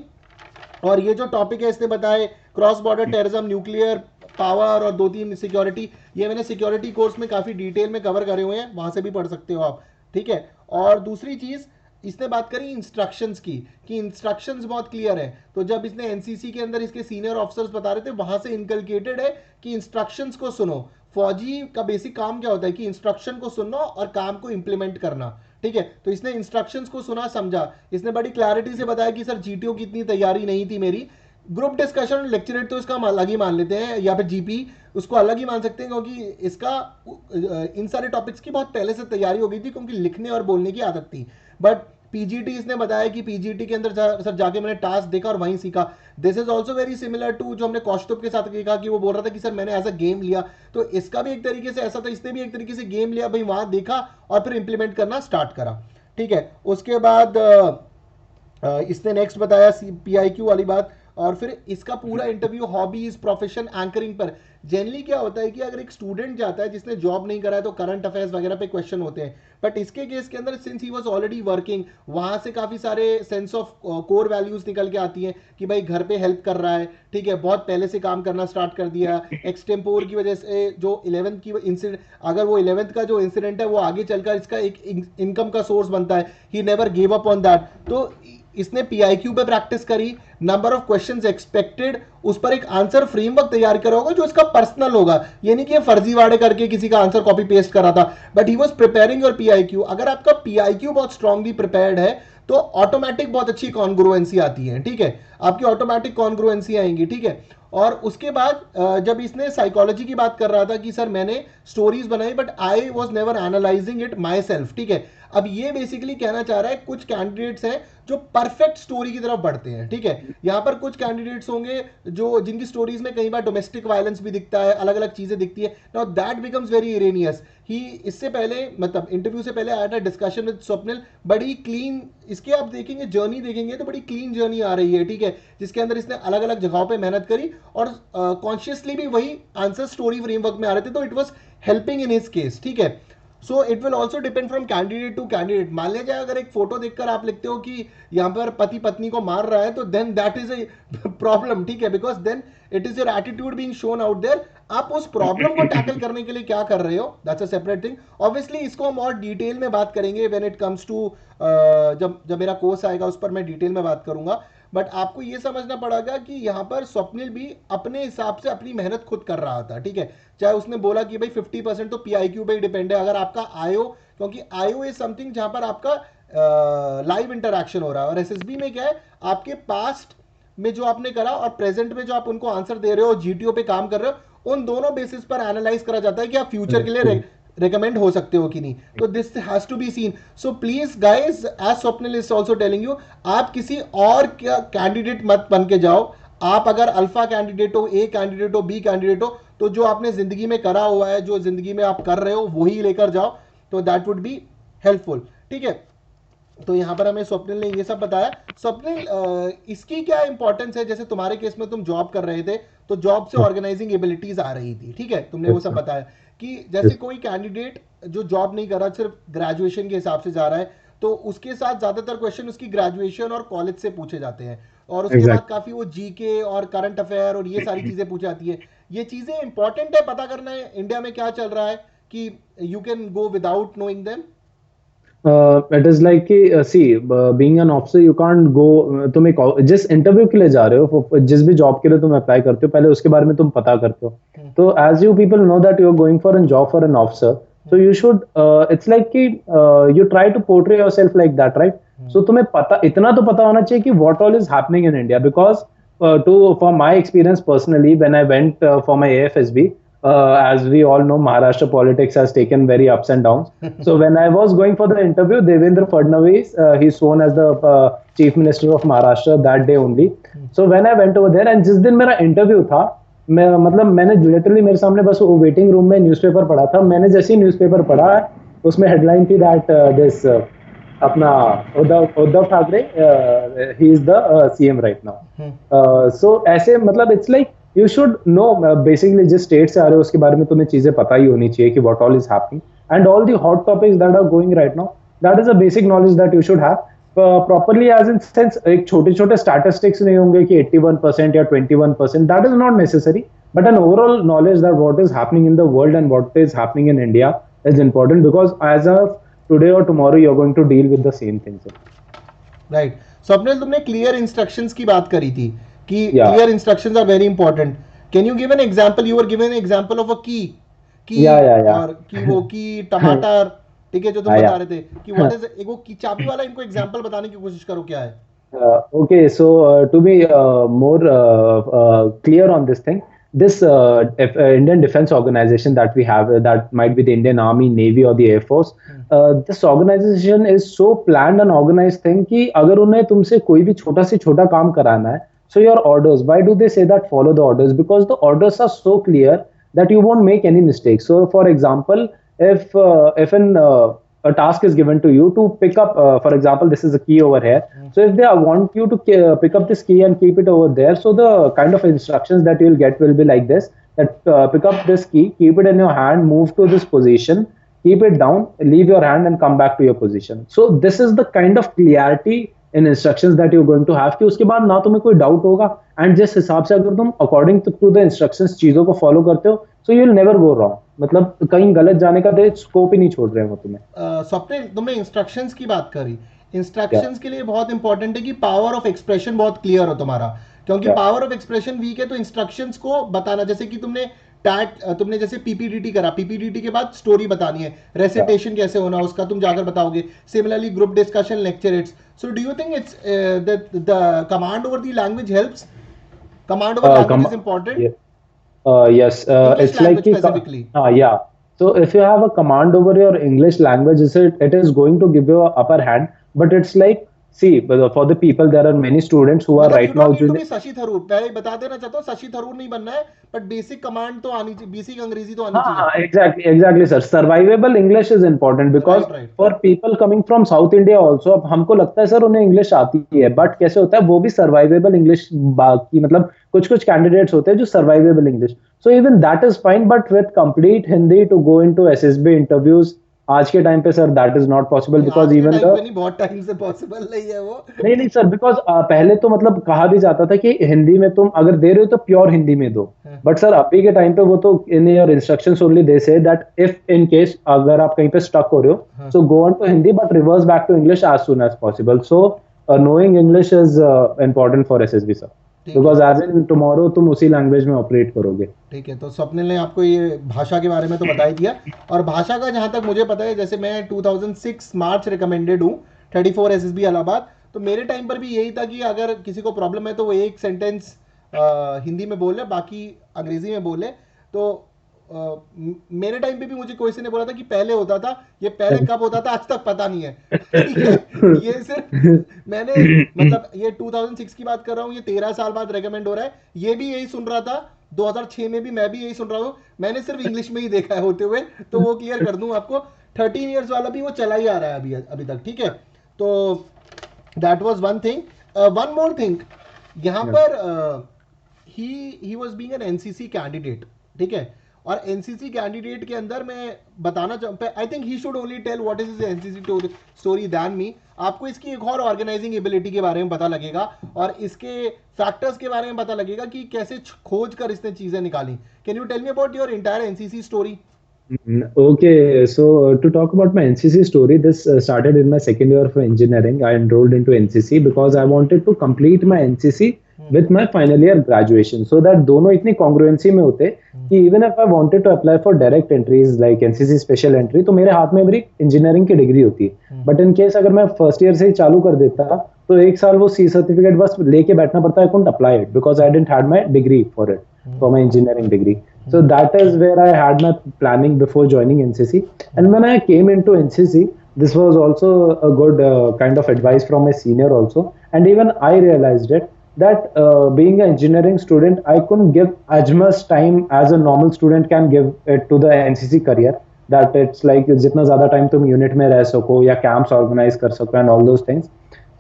और ये जो टॉपिक है इसने बताए cross border terrorism, nuclear power और 2-3 सिक्योरिटी, ये मैंने सिक्योरिटी कोर्स में काफी डिटेल में कवर करे हुए हैं, वहां से भी पढ़ सकते हो आप. ठीक है, और दूसरी चीज इसने बात करी इंस्ट्रक्शंस की, कि इंस्ट्रक्शंस बहुत क्लियर है. तो जब इसने NCC के अंदर इसके सीनियर ऑफिसर्स बता रहे थे, वहां से इनकलकेटेड है कि इंस्ट्रक्शंस को सुनो. फौजी का बेसिक काम क्या होता है कि इंस्ट्रक्शन को सुनना और काम को इंप्लीमेंट करना. ठीक है, तो इसने इंस्ट्रक्शंस को सुना, समझा. इसने बड़ी क्लैरिटी से बताया कि सर GTO की इतनी तैयारी नहीं थी मेरी. ग्रुप डिस्कशन लेक्चरेट तो इसका हम अलग ही मान लेते हैं, या फिर GP उसको अलग ही मान सकते हैं, क्योंकि इसका इन सारे टॉपिक्स की बहुत पहले से तैयारी हो गई थी, क्योंकि लिखने और बोलने की आदत थी. बट PGT इसने बताया कि PGT के अंदर सर जाके मैंने टास्क देखा और वहीं सीखा. This is also very similar to जो हमने कौस्तुभ के साथ देखा कि वो बोल रहा था कि सर मैंने एज अ गेम लिया. तो इसका भी एक तरीके से ऐसा था, इसने भी एक तरीके से गेम लिया, भाई वहां देखा और फिर इंप्लीमेंट करना स्टार्ट करा. ठीक है, उसके बाद इसने नेक्स्ट बताया PIQ वाली बात. और फिर इसका पूरा इंटरव्यू हॉबीज, प्रोफेशन, एंकरिंग पर. जनरली क्या होता है कि अगर एक स्टूडेंट जाता है जिसने जॉब नहीं करा है तो करंट अफेयर्स वगैरह पे क्वेश्चन होते हैं. बट इसके केस के अंदर since he was already working, वहां से काफी सारे सेंस ऑफ कोर वैल्यूज निकल के आती हैं कि भाई घर पे हेल्प कर रहा है. ठीक है, बहुत पहले से काम करना स्टार्ट कर दिया. एक्सटेम्पोर की वजह से जो 11th की इंसिडेंट, अगर वो 11th का जो इंसिडेंट है वो आगे चलकर इसका एक इनकम का सोर्स बनता है. He never give up on that. तो इसने PIQ पे प्रैक्टिस करी, नंबर ऑफ क्वेश्चंस एक्सपेक्टेड, उस पर एक आंसर फ्रेमवर्क तैयार करा होगा जो इसका पर्सनल होगा. ये नहीं कि फर्जीवाड़े करके किसी का आंसर कॉपी पेस्ट करा था, but he was preparing your PIQ. अगर आपका PIQ बहुत स्ट्रांगली प्रिपेयर्ड है तो ऑटोमेटिक बहुत अच्छी कॉन्ग्रुएंसी आती है. ठीक है, आपकी ऑटोमेटिक कॉन्ग्रुएंसी आएंगी. ठीक है, और उसके बाद जब इसने साइकोलॉजी की बात कर रहा था कि सर मैंने स्टोरीज बनाई but I was never analysing it my self. ठीक है, अब ये बेसिकली कहना चाह रहा है कुछ कैंडिडेट्स हैं जो परफेक्ट स्टोरी की तरफ बढ़ते हैं. ठीक है, यहां पर कुछ कैंडिडेट्स होंगे जो जिनकी स्टोरीज में कई बार डोमेस्टिक वायलेंस भी दिखता है, अलग अलग चीजें दिखती है. Now that becomes very erroneous ही इससे पहले मतलब इंटरव्यू से पहले आया था डिस्कशन विद स्वप्निल, बड़ी क्लीन, इसके आप देखेंगे जर्नी देखेंगे तो बड़ी क्लीन जर्नी आ रही है, ठीक है, जिसके अंदर इसने अलग अलग जगहों पे मेहनत करी और कॉन्शियसली भी वही आंसर स्टोरी फ्रेमवर्क में आ रहे थे, तो it was helping in his case, ठीक है। So it will also depend from candidate to candidate. मान लिया जाए अगर एक फोटो देखकर आप लिखते हो कि यहाँ पर पति पत्नी को मार रहा है, तो then that is a problem, ठीक है, because then it is your attitude being shown out there. आप उस प्रॉब्लम को टैकल करने के लिए क्या कर रहे हो, that's a separate thing. Obviously इसको हम और डिटेल में बात करेंगे व्हेन इट कम्स टू, जब जब मेरा कोर्स आएगा उस पर मैं डिटेल में बात करूंगा। बट आपको ये समझना पड़ेगा कि यहाँ पर स्वप्निल भी अपने हिसाब से अपनी मेहनत खुद कर रहा था, ठीक है। चाहे उसने बोला कि भाई 50% तो पीआईक्यू पे ही डिपेंड है, अगर आपका आईओ, क्योंकि आईओ इज समथिंग जहां पर आपका लाइव इंटरैक्शन हो रहा है, और एसएसबी में क्या है, आपके पास्ट में जो आपने करा और प्रेजेंट में जो आप उनको आंसर दे रहे हो, जीटीओ पे काम कर रहे हो, उन दोनों बेसिस पर एनालाइज करा जाता है कि आप फ्यूचर के लिए रिकमेंड हो सकते हो कि नहीं। तो this has to be seen. So please guys, as Swapnil is also telling you, आप किसी और कैंडिडेट मत बन के जाओ। आप अगर अल्फा कैंडिडेट हो, ए कैंडिडेट हो, बी कैंडिडेट हो, तो जो आपने जिंदगी में करा हुआ है, जो जिंदगी में आप कर रहे हो, वही लेकर जाओ, तो दैट वुड बी हेल्पफुल, ठीक है। तो यहाँ पर हमें स्वप्निल ने ये सब बताया। स्वप्निल, इसकी क्या इंपॉर्टेंस है, जैसे तुम्हारे केस में तुम जॉब कर रहे थे, तो जॉब से ऑर्गेनाइजिंग एबिलिटीज आ रही थी, ठीक है, तुमने वो सब बताया कि जैसे कोई कैंडिडेट जो जॉब नहीं कर रहा, सिर्फ ग्रेजुएशन के हिसाब से जा रहा है, तो उसके साथ ज्यादातर क्वेश्चन उसकी ग्रेजुएशन और कॉलेज से पूछे जाते हैं, और उसके बाद काफी वो जीके और करंट अफेयर और ये सारी चीजें पूछी जाती है। ये चीजें इंपॉर्टेंट है पता करना है इंडिया में क्या चल रहा है, कि you can go without knowing them. It is like कि see being an officer you can't go, तुम एक जिस इंटरव्यू के लिए जा रहे हो, जिस भी जॉब के लिए तुम अप्लाई करते हो, पहले उसके बारे में तुम पता करते हो। तो as you people know that you are going for an job for an officer, so you should it's like कि you try to portray yourself like that, right? So तुम्हें पता, इतना तो पता होना चाहिए कि what all is happening in India, because for my experience personally, when I went for my AFSB, as we all know, Maharashtra politics has taken very ups and downs. So when I was going for the interview, Devendra Fadnavis, he's sworn as the chief minister of Maharashtra that day only. So when I went over there, and जिस दिन मेरा interview था, मतलब मैंने literally मेरे सामने बस वो वेटिंग रूम में न्यूज़पेपर पढ़ा था। मैंने जैसे ही न्यूज़पेपर पढ़ा, उसमें हेडलाइन थी दैट दिस अपना Uddhav Thackeray he is the CM right now. So ऐसे मतलब it's like you should know basically जिस स्टेट से आ रहे हो उसके बारे में तुम्हें चीजें पता ही होनी चाहिए कि what all is happening, and all the hot topics that are going right now, that is a basic knowledge that you should have properly, as in sense एक छोटे छोटे स्टैटिस्टिक्स नहीं होंगे कि 81% या 21%, that is not necessary, but an overall knowledge that what is happening in the world and what is happening in India is important, because as of today और tomorrow you are going to deal with the same things, right. Swapnil, तुमने clear instructions की बात करी थी कि clear instructions are very important. Can you give an example? You are given an example of a की और की वो की टमाटर, ठीक है, जो तुम बता रहे थे कि व्हाट इज, एक वो की चाबी वाला, इनको एग्जांपल बताने की कोशिश करो क्या है। Okay, so to be more clear on this thing, this Indian Defense Organization that we have, that might be the Indian Army, Navy or the Air Force, this organization is so planned and organized thing कि अगर उन्हें तुमसे कोई भी छोटा से छोटा काम कराना है, so your orders, why do they say that follow the orders? Because the orders are so clear that you won't make any mistakes. So for example, if a task is given to you to pick up, for example, this is a key over here. So if they want you to pick up this key and keep it over there, so the kind of instructions that you'll get will be like this, that pick up this key, keep it in your hand, move to this position, keep it down, leave your hand and come back to your position. So this is the kind of clarity in instructions that you're going to have, कि उसके बाद ना तुम्हें कोई doubt होगा, and जिस हिसाब से अगर तुम अकॉर्डिंग टू द इंस्ट्रक्शंस चीजों को फॉलो करते हो, so you will never go wrong, मतलब कहीं गलत जाने का स्कोप ही नहीं छोड़ रहे हो तुम्हें। स्वप्निल, तुमने इंस्ट्रक्शंस की बात करी, इंस्ट्रक्शंस के लिए बहुत इंपॉर्टेंट है कि पावर ऑफ एक्सप्रेशन बहुत क्लियर हो तुम्हारा, क्योंकि पावर ऑफ एक्सप्रेशन वीक है, तो इंस्ट्रक्शंस को बताना, जैसे कि तुमने जैसे पीपीडीटी करा, पीपीडीटी के बाद स्टोरी बतानी है, रेसिटेशन कैसे होना उसका तुम जाकर बताओगे, similarly group discussion, lecturettes. So do you think it's the command over the language helps? Command over language is important? Yes, it's like specifically. Yeah. So if you have a command over your English language, it is going to give you an upper hand. But it's like see, for the people, there are many students who are मतलब you right now don't need to junior. Be Shashi Tharoor, पहले बता देना चाहता हूँ, शशि थरूर नहीं बनना है, but basic command तो आनी चाहिए, बेसिक अंग्रेजी तो आनी चाहिए. हाँ, exactly sir. Survivable English is important because right right. for people coming from South India also, अब हमको लगता है सर उन्हें इंग्लिश आती है, बट कैसे होता है वो भी सर्वाइवेबल इंग्लिश, बाकी मतलब कुछ कुछ कैंडिडेट्स होते हैं जो survivable English, so even that is fine, but with complete Hindi to go into SSB interviews आज के टाइम पे sir that is not possible, because even the नहीं, बहुत टाइम से पॉसिबल नहीं है वो. नहीं सर, बिकॉज पहले तो मतलब कहा भी जाता था कि हिंदी में तुम अगर दे रहे हो तो प्योर हिंदी में दो, बट सर अभी के टाइम पे वो तो in your instructions only they say that if in case अगर आप कहीं पे स्टक हो रहे हो so go on to Hindi but reverse back to English as soon as possible. So knowing English is important for SSB sir, because as in tomorrow तुम उसी language में ऑपरेट करोगे. ठीक है, तो स्वप्निल ने आपको ये भाषा के बारे में तो बता ही दिया, और भाषा का जहाँ तक मुझे पता है, जैसे मैं 2006 मार्च रिकमेंडेड हूँ 34 एसएसबी इलाहाबाद, तो मेरे टाइम पर भी यही था कि अगर किसी को प्रॉब्लम है तो वो एक सेंटेंस हिंदी में बोले, बाकी अंग्रेजी में बोले. तो मेरे टाइम पे भी मुझे कोई से ने बोला था कि पहले होता था, ये पहले कब होता था आज तक पता नहीं है. ठीक है, ये सिर्फ मैंने मतलब ये 2006 की बात कर रहा हूँ, ये 13 साल बाद रेकमेंड हो रहा है. ये भी यही सुन रहा था 2006 में भी, मैं भी यही सुन रहा हूँ, मैंने सिर्फ इंग्लिश में ही देखा है होते हुए, तो वो क्लियर कर दूं आपको. 13 इयर्स वाला भी वो चला ही आ रहा है अभी तक. ठीक है, तो that was one thing. One more thing, यहाँ पर he was being an NCC candidate. ठीक है, और एनसीसी कैंडिडेट के अंदर मैं बताना चाहूँ, I think he should only tell what is his NCC story than me. आपको इसकी एक और ऑर्गेनाइजिंग एबिलिटी के बारे में पता लगेगा, और इसके फैक्टर्स के बारे में पता लगेगा कि कैसे खोज कर इसने चीजें निकाली. Can you tell me about your entire NCC story? Okay, so to talk about my NCC story, this started in my second year of engineering. I enrolled into NCC because I wanted to complete my NCC with my final year graduation, so that दोनों इतनी congruency में होते कि even if I wanted to apply for direct entries like NCC special entry, तो मेरे हाथ में मेरी engineering की डिग्री होती. But in case अगर मैं फर्स्ट ईयर से ही चालू कर देता तो एक साल वो C सर्टिफिकेट बस लेके बैठना पड़ता. I couldn't apply it because I didn't had my degree for it, for my engineering degree. So that is where I had my planning before joining NCC. And when I came into NCC, this was also a good kind of advice from my senior also. And even I realized it that being an engineering student, I couldn't give as much time as a normal student can give it to the NCC career. That it's like जितना ज़्यादा time तुम unit में रह सको या camps organize कर सको and all those things.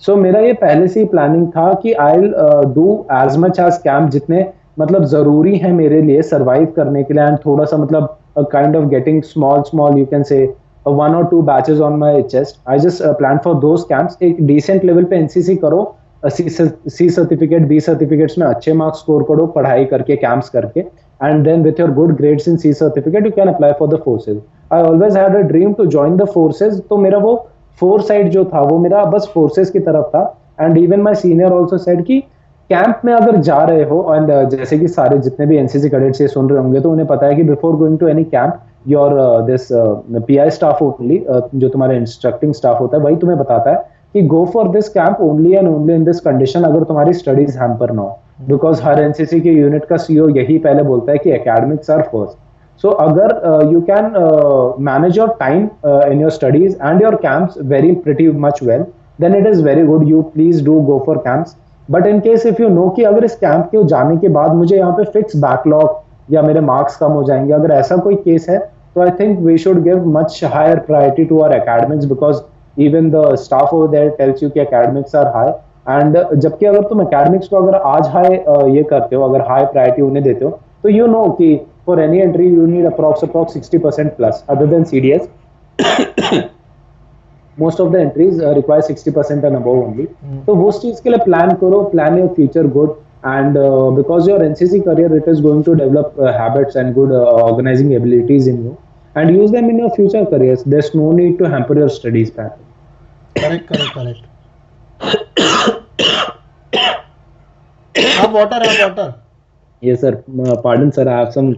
So मेरा ये पहले से ही planning था कि I'll do as much as camp जितने मतलब जरूरी है मेरे लिए सरवाइव करने के लिए, एंड थोड़ा सा मतलब kind of getting small you can से 1 or 2 batches on my chest. I just plan for those camps. एक डिसेंट लेवल पे एनसीसी करो, सी सर्टिफिकेट बी सर्टिफिकेट्स में अच्छे मार्क्स स्कोर करो पढ़ाई करके कैंप्स करके, and then with your good grades in C certificate you can apply for the forces. I always had a dream to join the forces. तो मेरा वो four side जो था वो मेरा बस फोर्सेज की तरफ था. And even my senior also said कि कैंप में अगर जा रहे हो, एंड जैसे कि सारे जितने भी एनसीसी कैडेट्स ये सुन रहे होंगे तो उन्हें पता है कि before going to any camp your this PI staff only, जो तुम्हारा इंस्ट्रक्टिंग स्टाफ होता है वही तुम्हें बताता है कि go for this camp only and only in this condition अगर तुम्हारी स्टडीज हैम्पर ना हो. बिकॉज हर एनसीसी के यूनिट का सीईओ यही पहले बोलता है कि एकेडमिक्स आर फर्स्ट. सो अगर you can manage your time in your studies and your camps very pretty much well, then it is very good. You please do go for camps. But in case if you know कि अगर इस camp के जाने के बाद मुझे यहाँ पे फिक्स बैकलॉग या मेरे मार्क्स कम हो जाएंगे, अगर ऐसा कोई केस है तो I think we should give much higher priority to our academics, because even the staff over there tells you कि एकेडमिक्स आर हाई. एंड जबकि अगर तुम एकेडमिक्स को अगर आज हाई ये करते हो, अगर हाई प्रायोरिटी उन्हें देते हो, तो यू नो कि for any entry you need approx 60% plus other than CDS. most of the entries require 60% and above only. तो वो चीज के लिए प्लान करो, plan your future good, and because your NCC career it is going to develop habits and good organizing abilities in you, and use them in your future careers. There's no need to hamper your studies path. Correct. have water. Yes sir, pardon sir, I have some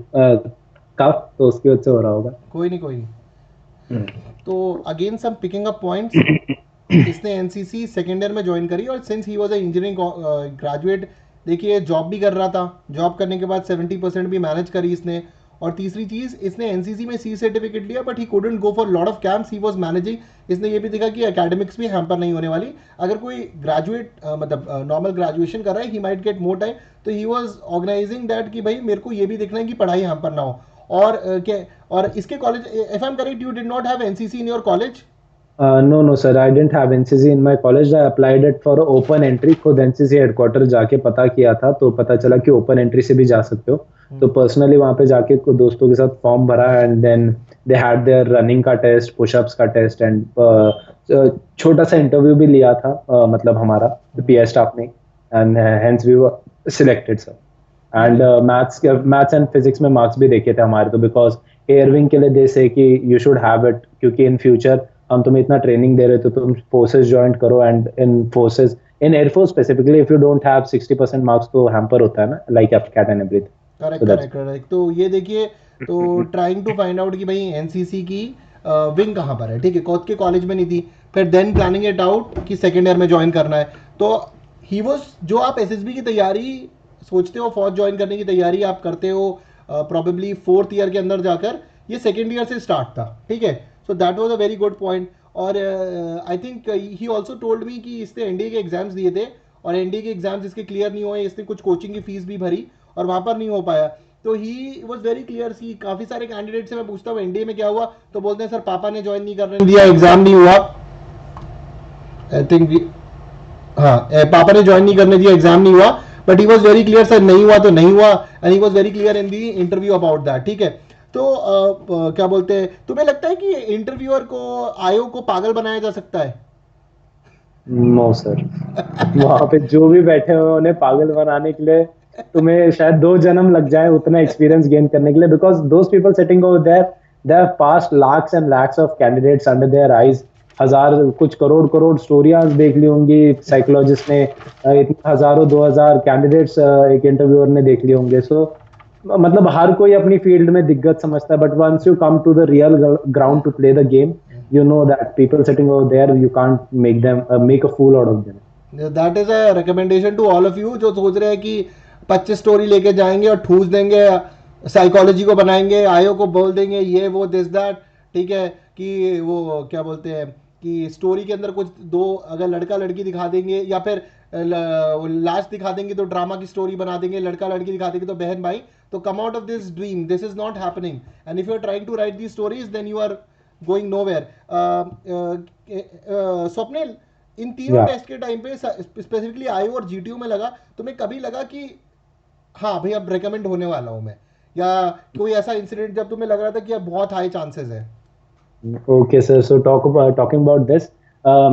cough, तो उसकी वजह से हो रहा होगा. कोई नहीं. तो again some picking up points. इसने एनसीसी सेकेंड ईयर में ज्वाइन करी, और since he was a engineering graduate, देखिए जॉब भी कर रहा था. जॉब करने के बाद 70% भी मैनेज करी इसने, और तीसरी चीज़, इसने एनसीसी में सी सर्टिफिकेट लिया but he couldn't go for lot of camps, he was managing. इसने ये भी देखा कि एकेडमिक्स भी हैम्पर नहीं होने वाली, अगर कोई ग्रेजुएट मतलब नॉर्मल ग्रेजुएशन कर रहा है he might get more time, तो ही वाज ऑर्गेनाइजिंग दैट कि भाई मेरे को ये भी देखना है कि पढ़ाई हैम्पर ना हो। और इसके college, if I am correct, you did not have NCC in your college? No, sir, I didn't have NCC in my college. I applied it for open entry. खुद NCC हेडक्वार्टर जाके पता किया था, तो पता चला कि ओपन एंट्री से भी जा सकते हो। तो पर्सनली वहाँ पे जाके दोस्तों के साथ फॉर्म भरा, and then they had their running का टेस्ट, पुशअप्स का टेस्ट, एंड छोटा सा इंटरव्यू भी लिया था, मतलब हमारा पीआई स्टाफ ने, and hence we were selected sir. And maths and physics में मार्क्स भी देखे थे हमारे, तो बिकॉज एयरविंग के लिए दे से कि यू शुड हैव इट, क्योंकि इन फ्यूचर हम तुम्हें इतना ट्रेनिंग दे रहे, तो तुम फोर्सेस ज्वाइन करो, and in forces, in air force specifically, if you don't have 60% marks तो हैम्पर होता है ना, like AFCAT and everything. Correct. तो ये देखिए, तो ट्राइंग टू फाइंड आउट कि भाई एनसीसी की विंग कहाँ पर है, ठीक है, कौन के कॉलेज में नहीं थी, फिर देन प्लानिंग इट आउट कि सेकेंड ईयर में ज्वाइन करना है। तो ही वाज, जो आप एसएसबी की तैयारी सोचते हो, फौज ज्वाइन करने की तैयारी आप करते हो प्रॉबेबली 4th ईयर के अंदर जाकर, ये सेकेंड ईयर से स्टार्ट था, ठीक है। So that was a very good point. और I think he also told me कि इसने एनडीए के एग्जाम्स दिए थे, और एनडीए के एग्जाम्स इसके क्लियर नहीं हुए, इसने कुछ कोचिंग की फीस भी भरी और वहाँ पर नहीं हो पाया। तो ही वॉज वेरी क्लियर। सी काफ़ी सारे कैंडिडेट से मैं पूछता हूँ एनडीए में क्या हुआ, तो बोलते हैं सर पापा ने ज्वाइन नहीं करने दिया, एग्जाम नहीं हुआ। आई थिंक हाँ, पापा ने ज्वाइन नहीं करने दिया, एग्जाम नहीं हुआ, but he was very clear, sir नहीं हुआ तो नहीं हुआ, and he was very clear in the interview about that, ठीक है। तो क्या बोलते हैं, तुम्हें लगता है कि इंटरव्यूअर को, आयोग को पागल बनाया जा सकता है? नो सर, वहां पे जो भी बैठे हुए उन्हें पागल बनाने के लिए तुम्हें शायद 2 जन्म लग जाए उतना एक्सपीरियंस गेन करने के लिए, because those people sitting over there, they have passed lakhs and lakhs of candidates under their eyes. हजार, कुछ करोड़ स्टोरियां देख ली होंगी साइकोलॉजिस्ट ने, इतने हजारों 2000 कैंडिडेट्स एक इंटरव्यूअर ने देख लिए होंगे। सो मतलब हर कोई अपनी फील्ड में दिग्गज समझता है, but once you come to the real ground to play the game, you know that people sitting over there, you can't make them make a fool out of them. That is a recommendation to all of you जो सोच रहे हैं कि 25 story लेके जाएंगे और ठूस देंगे, साइकोलॉजी को बनाएंगे, आयो को बोल देंगे ये वो दिस दैट, ठीक है, कि वो क्या बोलते हैं कि स्टोरी के अंदर कुछ दो अगर लड़का लड़की दिखा देंगे, या फिर लास्ट दिखा देंगे तो ड्रामा की स्टोरी बना देंगे, लड़का लड़की दिखा देंगे तो बहन भाई, तो come out of this dream, this is not happening, and if you are trying to write the stories then you are going nowhere. Swapnil, इन तीनों टेस्ट के टाइम पे स्पेसिफिकली आईओ और जीटीयू में लगा, तुम्हें कभी लगा कि हाँ भाई अब रेकमेंड होने वाला हूं मैं, या कोई ऐसा इंसिडेंट जब तुम्हें लग रहा था कि अब बहुत हाई चांसेस है? Okay sir, so talking about this,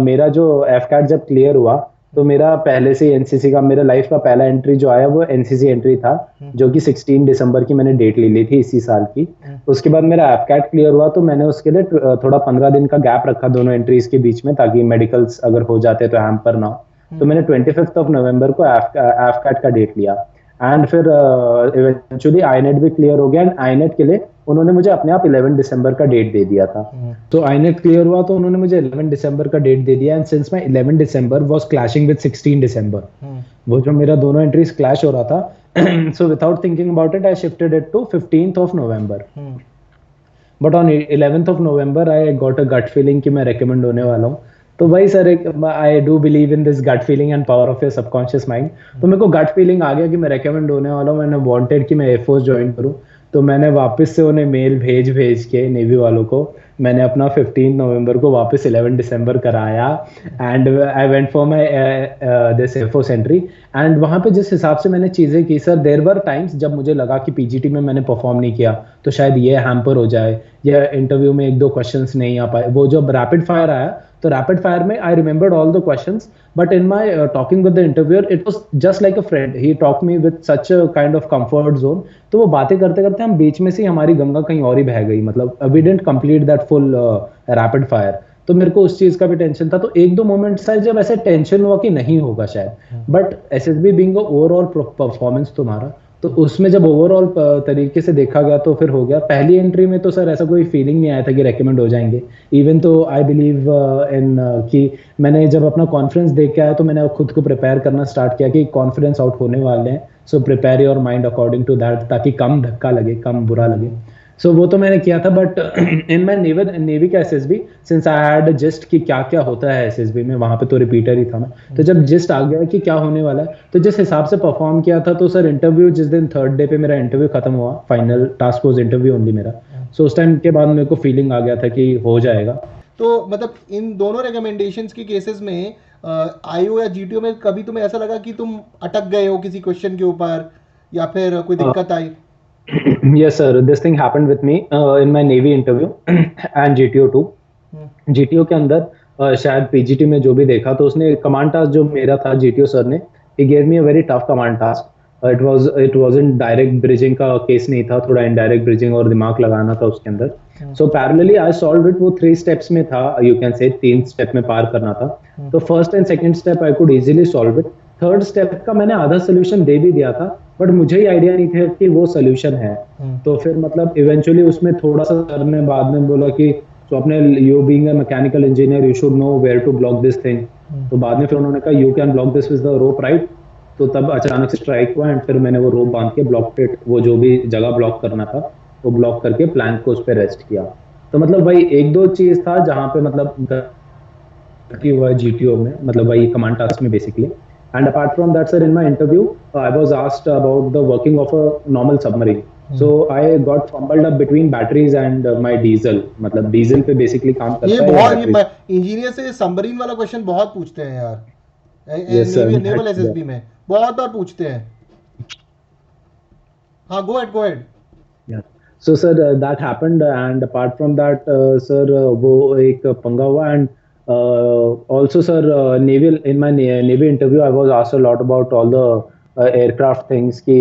मेरा जो एफकैट जब क्लियर हुआ, तो मेरा पहले से एनसीसी का, मेरा लाइफ का पहला एंट्री जो आया वो एनसीसी एंट्री था, जो कि 16 दिसंबर की मैंने डेट ले ली थी इसी साल की। उसके बाद मेरा एफकैट क्लियर हुआ, तो मैंने उसके लिए थोड़ा 15 दिन का गैप रखा दोनों एंट्रीज के बीच में, ताकि मेडिकल्स अगर हो जाते तो हैम्पर ना हो। तो मैंने 25 ऑफ नवंबर को एफकैट का डेट लिया, एंड फिर इवेंचुअली आईनेट भी क्लियर हो गया, एंड आईनेट के लिए उन्होंने मुझे अपने आप 11 दिसंबर का डेट दे दिया था। तो आईनेट क्लियर हुआ तो उन्होंने मुझे 11 दिसंबर का डेट दे दिया, and since my 11 December was clashing with 16 December, वो जो मेरा दोनों एंट्रीज क्लैश हो रहा था, so without thinking about it I shifted it to 15th of November. But on 11th of November I got a gut feeling कि मैं recommend होने वाला हूँ। तो भाई sir, I do believe in this gut feeling and power of your subconscious mind. तो मेरे को गट फीलिंग आ गया कि मैं रेकमेंड होने वाला हूँ, मैंने वांटेड कि मैं एयरफोर्स ज्वाइन करूँ। तो मैंने वापस से उन्हें मेल भेज के नेवी वालों को मैंने अपना 15 नवंबर को वापस 11 दिसंबर कराया, and I went for my this air force entry. And वहाँ पे जिस हिसाब से मैंने चीज़ें की सर, देयर वर टाइम्स जब मुझे लगा कि पीजीटी में मैंने परफॉर्म नहीं किया तो शायद ये हैम्पर हो जाए, या इंटरव्यू में 1-2 क्वेश्चंस नहीं आ पाए। वो जब रैपिड फायर आया, तो रैपिड फायर में I remembered all the questions, but in my talking with the interviewer it was just like a friend, he talk me with such a kind of comfort zone. तो वो बातें करते करते हम बीच में से हमारी गंगा कहीं और ही बह गई, मतलब we didn't complete that full rapid fire. तो मेरे को उस चीज का भी टेंशन था। तो 1-2 मोमेंट्स है जब ऐसे टेंशन हुआ कि नहीं होगा शायद, but SSB being overall performance तुम्हारा तो उसमें जब ओवरऑल तरीके से देखा गया तो फिर हो गया। पहली एंट्री में तो सर ऐसा कोई फीलिंग नहीं आया था कि रेकमेंड हो जाएंगे। इवन तो आई बिलीव इन कि मैंने जब अपना कॉन्फ्रेंस देख के आया तो मैंने खुद को प्रिपेयर करना स्टार्ट किया कि कॉन्फिडेंस आउट होने वाले हैं, so prepare your mind according to that, ताकि कम धक्का लगे, कम बुरा लगे। सो वो तो मैंने किया था। बट इन माई नेवी का SSB, since I had just कि क्या क्या होता है एसएसबी में, वहां पे तो रिपीटर ही था मैं, तो जब जस्ट आ गया कि क्या होने वाला है, तो जिस हिसाब से परफॉर्म किया था, तो सर इंटरव्यू जिस दिन थर्ड डे पे मेरा इंटरव्यू खत्म हुआ, final task was interview only मेरा, सो उस टाइम के बाद मेरे को फीलिंग आ गया था कि हो जाएगा। तो मतलब इन दोनों रिकमेंडेशंस के केसेस में आईओ या जीटीओ में कभी तुम्हें ऐसा लगा कि तुम अटक गए हो किसी क्वेश्चन के ऊपर या फिर कोई दिक्कत आई? Yes, sir. This thing happened with me in my Navy interview and GTO too. GTO के अंदर शायद PGT में जो भी देखा तो उसने कमांड टास्क जो मेरा था, GTO सर ने he gave me a very tough command task. It wasn't direct bridging का केस नहीं था, थोड़ा indirect bridging और दिमाग लगाना था उसके अंदर. So parallelly I solved it. वो 3 steps में था, you can say 3 step में पार करना था. तो first and second step I could easily solve it. Third step का मैंने आधा सोल्यूशन दे भी दिया था, बट मुझे ही आइडिया नहीं था कि वो सोल्यूशन है। तो फिर मतलब इवेंचुअली उसमें थोड़ा सा सर ने बाद में बोला कि तो अपने you being a mechanical engineer you should know where to block this thing. तो बाद में फिर उन्होंने कहा you can block this with the rope, right? तो तब अचानक से स्ट्राइक हुआ एंड फिर मैंने वो रोप बांध के ब्लॉक इट, वो जो भी जगह ब्लॉक करना था वो ब्लॉक करके प्लैंक को उस पर रेस्ट किया। तो मतलब वही एक दो चीज था जहाँ पे मतलब हुआ जीटीओ में, मतलब वही कमांड टास्क में basically. And apart from that, sir, in my interview, I was asked about the working of a normal submarine. So I got fumbled up between batteries and my diesel. मतलब diesel पे basically काम करता है। ये बहुत engineer से submarine वाला question बहुत पूछते हैं यार। Yes, sir. नेवल एसएसबी में बहुत बार पूछते हैं। हाँ, go ahead. Yeah. So sir, that happened and apart from that, sir, वो एक पंगा हुआ and also sir, naval in my navy interview I was asked a lot about all the aircraft things कि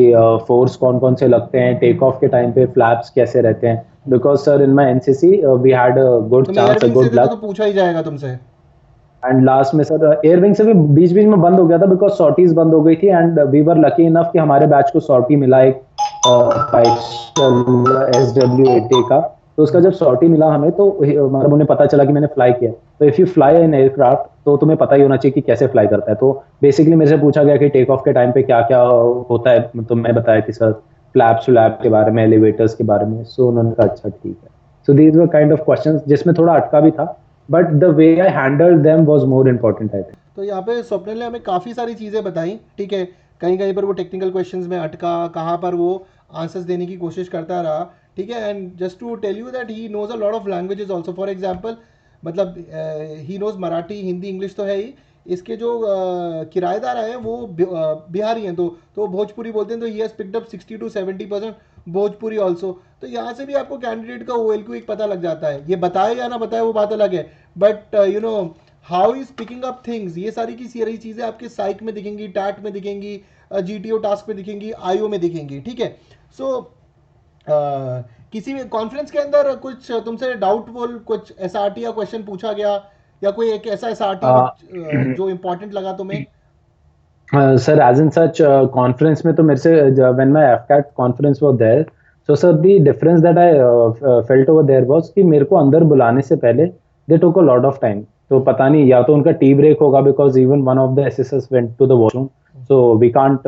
force कौन कौन से लगते हैं, टेक ऑफ के टाइम पे फ्लैप्स कैसे रहते हैं, because sir in my NCC we had a good chance, a good luck। तो पूछा ही जाएगा तुमसे। एंड लास्ट में सर एयर विंग से भी बीच बीच में बंद हो गया था बिकॉज सॉर्टीज बंद हो गई थी and we were lucky enough कि हमारे बैच को सॉर्टी मिला एक SW-80 का। तो उसका जब सॉर्टी मिला हमें तो मतलब उन्हें पता चला कि मैंने फ्लाई किया। तो if you fly in aircraft तो तुम्हें पता ही होना चाहिए कि कैसे फ्लाई करता है। तो बेसिकली मेरे से पूछा गया कि टेक ऑफ के टाइम पे क्या क्या होता है, तो मैं बताया कि सर फ्लैप्स के बारे में, एलिवेटर्स के बारे में। सो उन्होंने कहा अच्छा ठीक है। So these were kind of questions जिसमें थोड़ा अटका भी था, but the way I handled them was more important I think. तो यहाँ पे स्वप्निल ने हमें काफ़ी सारी चीज़ें बताई, ठीक है। कहीं कहीं पर वो टेक्निकल क्वेश्चंस में अटका, कहाँ पर वो आंसर्स देने की कोशिश करता रहा, ठीक है। And just to tell you that he knows a lot of languages also. For example मतलब he knows Marathi, Hindi, English तो है ही। इसके जो किराएदार हैं वो बिहारी हैं, तो भोजपुरी बोलते हैं। तो he has picked up 60 to 70% Bhojpuri also. तो यहाँ से भी आपको कैंडिडेट का OLQ एक पता लग जाता है। ये बताए या ना बताए वो बात अलग है, but you know how is picking up things, ये सारी की सारी चीज़ें आपके साइक में दिखेंगी, टैट में दिखेंगी, GTO टास्क में दिखेंगी, IO में दिखेंगी, ठीक है। सो किसी भी कॉन्फ्रेंस के अंदर कुछ तुमसे डाउटफुल कुछ SRT या क्वेश्चन पूछा गया, या कोई एक ऐसा SRT जो इम्पोर्टेंट लगा तुम्हें? Sir as in such conference में तो मेरे से when my AFCAT conference was there, so sir the difference that I felt over there was कि मेरे को अंदर बुलाने से पहले they took a lot of time. तो पता नहीं या तो उनका टी ब्रेक होगा because even one of the SSS went to the washroom, so we can't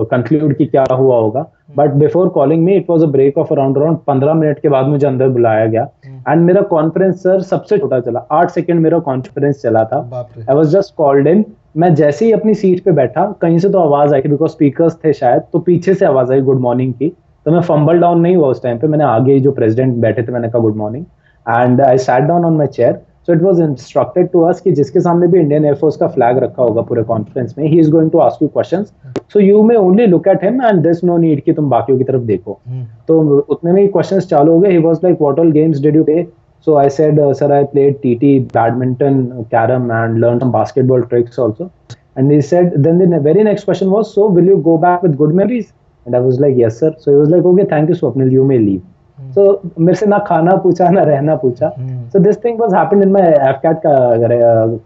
conclude कि क्या हुआ होगा। but before calling me it was a break of around 15 minute के बाद मुझे अंदर बुलाया गया एंड मेरा कॉन्फ्रेंस सर सबसे छोटा चला, 8 सेकंड मेरा कॉन्फ्रेंस चला था। I was just called in। मैं जैसे ही अपनी सीट पे बैठा कहीं से तो आवाज आई बिकॉज स्पीकर्स थे शायद, तो पीछे से आवाज आई गुड मॉर्निंग की। तो मैं फंबल डाउन नहीं हुआ उस टाइम पे, मैंने आगे जो प्रेसिडेंट बैठे थे मैंने कहा good morning and I sat down on my chair. So it was instructed to us कि जिसके सामने भी इंडियन एयरफोर्स का फ्लैग रखा होगा पूरे कॉन्फ्रेंस में, he is going to ask you questions, so you may only look at him and there's no need कि तुम बाकियों की तरफ देखो। तो उतने में ही क्वेश्चंस चालू हो गए। He was like, what all games did you play? So I said, sir, I played TT, badminton, carom and learned some basketball tricks also. And he said, then the very next question was, so will you go back with good memories? And I was like, yes sir. So he was like, okay, thank you Swapnil, you may leave। So मेरे से ना खाना पूछा ना रहना पूछा। So this thing was happened in my AFCAT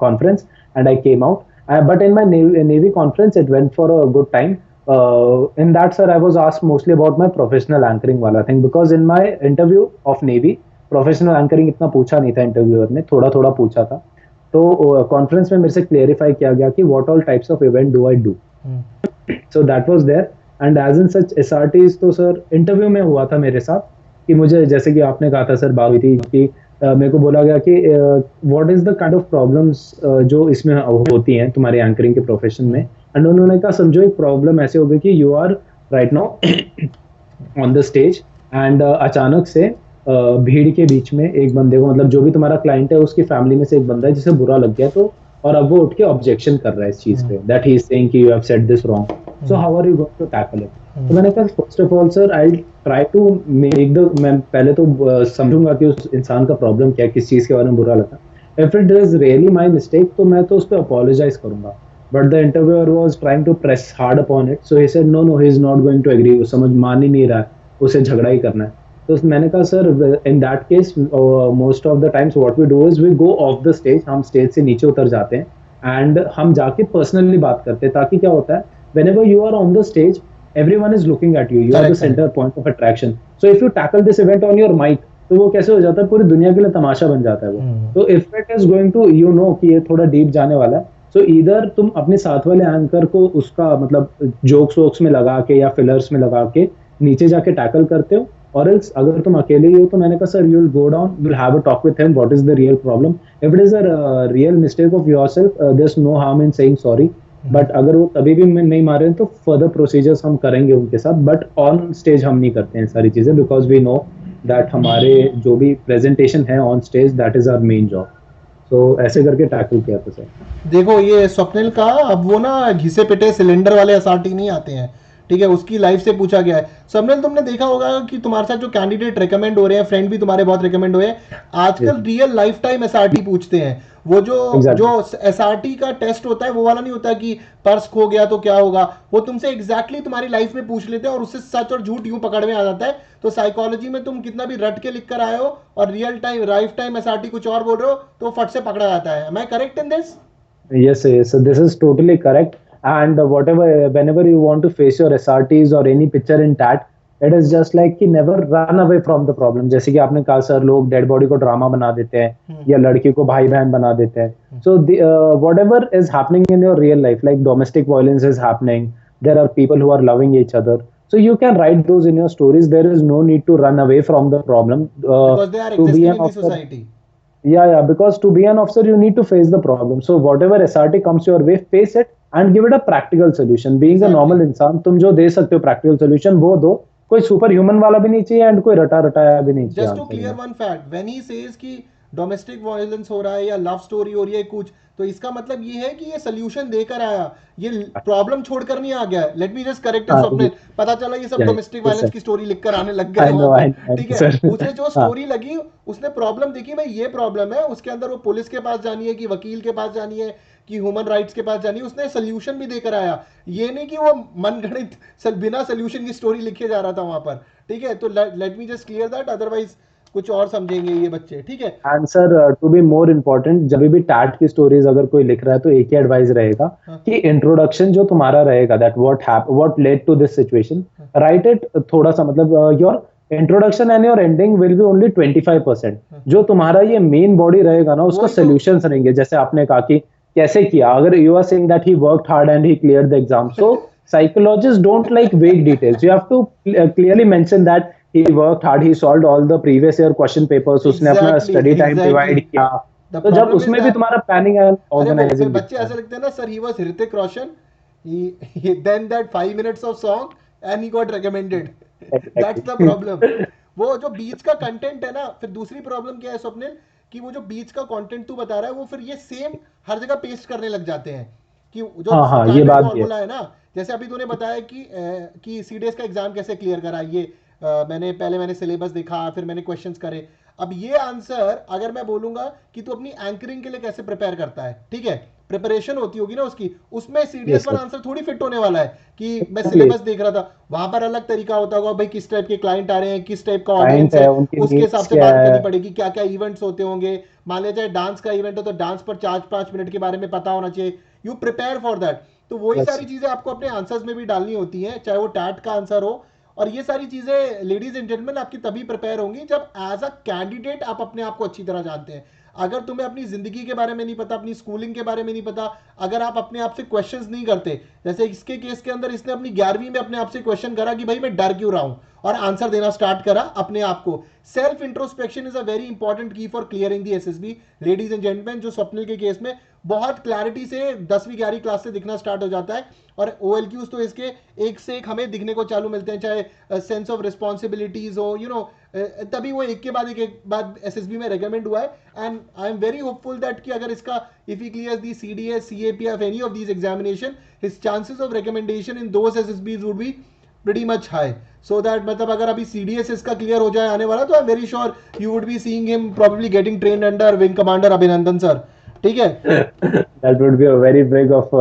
conference and I came out, but in my Navy conference it went for a good time। In that, sir, I was asked mostly about my professional anchoring wala thing, because in my interview of Navy, professional anchoring इतना पूछा नहीं था interviewer ने, थोड़ा थोड़ा पूछा था। तो कॉन्फ्रेंस में मेरे से क्लेरिफाई किया गया कि what all types of event do I do, so that was there. And as in such SRTs तो सर इंटरव्यू में हुआ था मेरे साथ कि मुझे, जैसे कि आपने कहा था सर, बात हुई थी कि मेरे को बोला गया कि what is the kind of problems जो इसमें होती हैं तुम्हारे एंकरिंग के प्रोफेशन में। एंड उन्होंने कहा समझो एक प्रॉब्लम ऐसे हो गई कि you are right now on the stage and अचानक से भीड़ के बीच में एक बंदे को, मतलब जो भी तुम्हारा क्लाइंट है उसकी फैमिली में से एक बंदा है जिसे बुरा लग गया, तो और अब वो उठ के ऑब्जेक्शन कर रहा है इस चीज पे, दैट ही इज सेइंग कि you have said this wrong, so how are you going to tackle it. तो मैंने कहा first of all sir I try to make the, मैं पहले तो समझूंगा कि उस इंसान का प्रॉब्लम क्या है, किस चीज के बारे में बुरा लगा। If it is really my mistake तो मैं तो उस पर अपोलोजाइज करूंगा, but the interviewer was trying to press hard upon it, so he said no no he is not going to agree, वो समझ मान ही नहीं रहा है, उसे झगड़ा ही करना है। तो मैंने कहा sir in that case most of the times what we do is we go off the stage, हम स्टेज से नीचे उतर जाते हैं एंड हम जाके पर्सनली बात करते हैं, ताकि क्या होता है whenever you are on the stage everyone is looking at you, you are the center point of attraction, so if you tackle this event on your mic तो वो कैसे हो जाता है, पूरी दुनिया के लिए तमाशा बन जाता है वो। तो if it is going to, you know कि ये थोड़ा डीप जाने वाला है, so either तुम अपने साथ वाले एंकर को उसका मतलब जोक्स वोक्स में लगा के या फिलर्स में लगा के नीचे जाके टैकल करते हो, और एल्स अगर तुम अकेले ही हो तो मैंने कहा sir you will go down, you will have a talk with him, what is the real problem, if it is a real mistake of yourself there is no harm in saying sorry, but अगर वो तभी भी नहीं मारे तो further procedures हम करेंगे उनके साथ, बट ऑन स्टेज हम नहीं करते हैं सारी चीजें, बिकॉज वी नो दैट हमारे जो भी प्रेजेंटेशन है on stage that is our main job. तो ऐसे करके टैकल किया था सर। देखो ये स्वप्निल का, अब वो ना घिसे पिटे सिलेंडर वाले एसआरटी नहीं आते हैं, ठीक है, उसकी लाइफ से पूछा गया है। स्वप्निल तुमने देखा होगा कि तुम्हारे साथ जो कैंडिडेट रिकमेंड हो रहे हैं, फ्रेंड भी तुम्हारे बहुत रिकमेंड हुए हैं, आजकल रियल लाइफ टाइम एसआरटी पूछते हैं। वो जो जो एसआरटी का टेस्ट होता है वो वाला नहीं होता कि पर्स खो गया तो क्या होगा, वो तुमसे एग्जैक्टली तुम्हारी लाइफ में पूछ लेते हैं और उससे सच और झूठ यूं पकड़ में आ जाता है। तो साइकोलॉजी में तुम कितना भी रट के लिख कर आए हो और real time life time SRT कुछ और बोल रहे हो तो फट से पकड़ा जाता है। Am I correct in this? Yes, yes, so this is totally correct. And whatever, whenever you want to face your SRTs or any picture in TAT, it is just like कि never run away from the problem. जैसे कि आपने कहा sir, लोग dead body को drama बना देते हैं या लड़की को भाई बहन बना देते हैं। So whatever is happening in your real life, like domestic violence is happening, there are people who are loving each other. So you can write those in your stories. There is no need to run away from the problem. Because they are existing in the society. Yeah, because to be an officer, you need to face the problem. So whatever SRT comes your way, face it and give it a practical solution. Being a normal इंसान, तुम जो दे सकते हो practical solution वो दो, कोई super human वाला भी नहीं चाहिए एंड कोई रटा रटाया भी नहीं चाहिए। Just to clear one fact, when he says कि डोमेस्टिक वायलेंस हो रहा है या लव स्टोरी हो रही है कुछ, तो इसका मतलब ये है कि ये सोल्यूशन देकर आया, ये प्रॉब्लम छोड़कर नहीं आ गया। Late me just correct it Swapnil, पता चला ये सब डोमेस्टिक वायलेंस की स्टोरी लिखकर आने लग गए, ठीक है। उसे जो स्टोरी लगी, उसने प्रॉब्लम देखी, भाई ये प्रॉब्लम है, उसके अंदर वो पुलिस के पास जानी है कि वकील के पास जानी है कि ह्यूमन राइट्स के पास जानी है, उसने सोल्यूशन भी देकर आया। ये नहीं कि वो मनगढ़ंत बिना सोल्यूशन की स्टोरी लिखे जा रहा था वहां पर, ठीक है। तो let me just clear that, otherwise कुछ और समझेंगे ये बच्चे, ठीक है। Answer to be more important, जब भी टैट की स्टोरीज अगर कोई लिख रहा है तो एक ही एडवाइस रहेगा कि इंट्रोडक्शन जो तुम्हारा रहेगा, that what led to this situation, write it थोड़ा सा, मतलब your introduction and your ending will be only 25%। जो तुम्हारा ये मेन बॉडी रहेगा ना, उसका सोल्यूशंस रहेंगे। जैसे आपने कहा कि कैसे किया, अगर you are saying that he worked hard and he cleared the exam, so psychologists don't like vague details. You have to clearly mention that he worked hard, he solved all the previous year question papers, उसने अपना study time divide किया, तो जब उसमें भी तुम्हारा planning and organizing, बच्चे ऐसे लगते हैं ना, sir he was Hrithik Roshan, he then that 5 minutes of song and he got recommended. That's the problem. वो जो बीच का कंटेंट है ना, फिर दूसरी प्रॉब्लम क्या है स्वप्निल, कि वो जो बीच का कंटेंट तू बता रहा है वो फिर ये सेम हर जगह पेस्ट करने लग जाते हैं कि जो ये बात फॉर्मूला है ना, जैसे अभी तूने बताया कि सीडीएस का एग्जाम कैसे क्लियर करा, ये मैंने सिलेबस देखा, फिर मैंने क्वेश्चंस करे। अब ये आंसर अगर मैं बोलूंगा कि तू अपनी एंकरिंग के लिए कैसे प्रिपेयर करता है, ठीक है, प्रिपरेशन होती होगी ना उसकी, उसमें सीडीएस पर आंसर थोड़ी फिट होने वाला है कि मैं सिलेबस देख रहा था, वहां पर अलग तरीका होता होगा, भाई किस टाइप के क्लाइंट आ रहे हैं, किस टाइप का ऑडियंस है, उसके हिसाब से बात करनी पड़ेगी, क्या क्या इवेंट्स होते होंगे। मान लिया जाए डांस का इवेंट हो तो डांस पर 4-5 मिनट के बारे में पता होना चाहिए, यू प्रिपेयर फॉर दैट। तो वही Yes. सारी चीजें आपको अपने आंसर्स में भी डालनी होती हैं, चाहे वो टैट का आंसर हो। और ये सारी चीजें लेडीज एंड जेंटलमैन आपकी तभी प्रिपेयर होंगी जब एज अ कैंडिडेट आप अपने आप को अच्छी तरह जानते हैं। अगर तुम्हें अपनी जिंदगी के बारे में नहीं पता, अपनी स्कूलिंग के बारे में नहीं पता, अगर आप अपने आप से क्वेश्चंस नहीं करते, जैसे इसके केस के अंदर इसने अपनी 11वीं में अपने आप से क्वेश्चन करा कि भाई मैं डर क्यों रहा हूं, और आंसर देना स्टार्ट करा अपने आप को। Self introspection is a very important key for clearing the SSB. Ladies and gentleman, जो स्वप्निल के केस में बहुत क्लैरिटी से 10वीं 11वीं क्लास से दिखना स्टार्ट हो जाता है, और ओएलक्यूज तो इसके एक से एक हमें दिखने को चालू मिलते हैं, चाहे सेंस ऑफ रिस्पॉन्सिबिलिटीज हो, तभी वो एक के बाद एक बाद एसएसबी में रेकमेंड हुआ है। And I am very hopeful that कि अगर इसका if he clears the CDS, CAPF, any of these examination, his chances of recommendation in those SSBs would be pretty much high, so that मतलब अगर अभी CDS इसका clear हो जाए आने वाला, तो I am very sure you would be seeing him probably getting trained under wing commander Abhinandan sir. ठीक है, That would be a very big of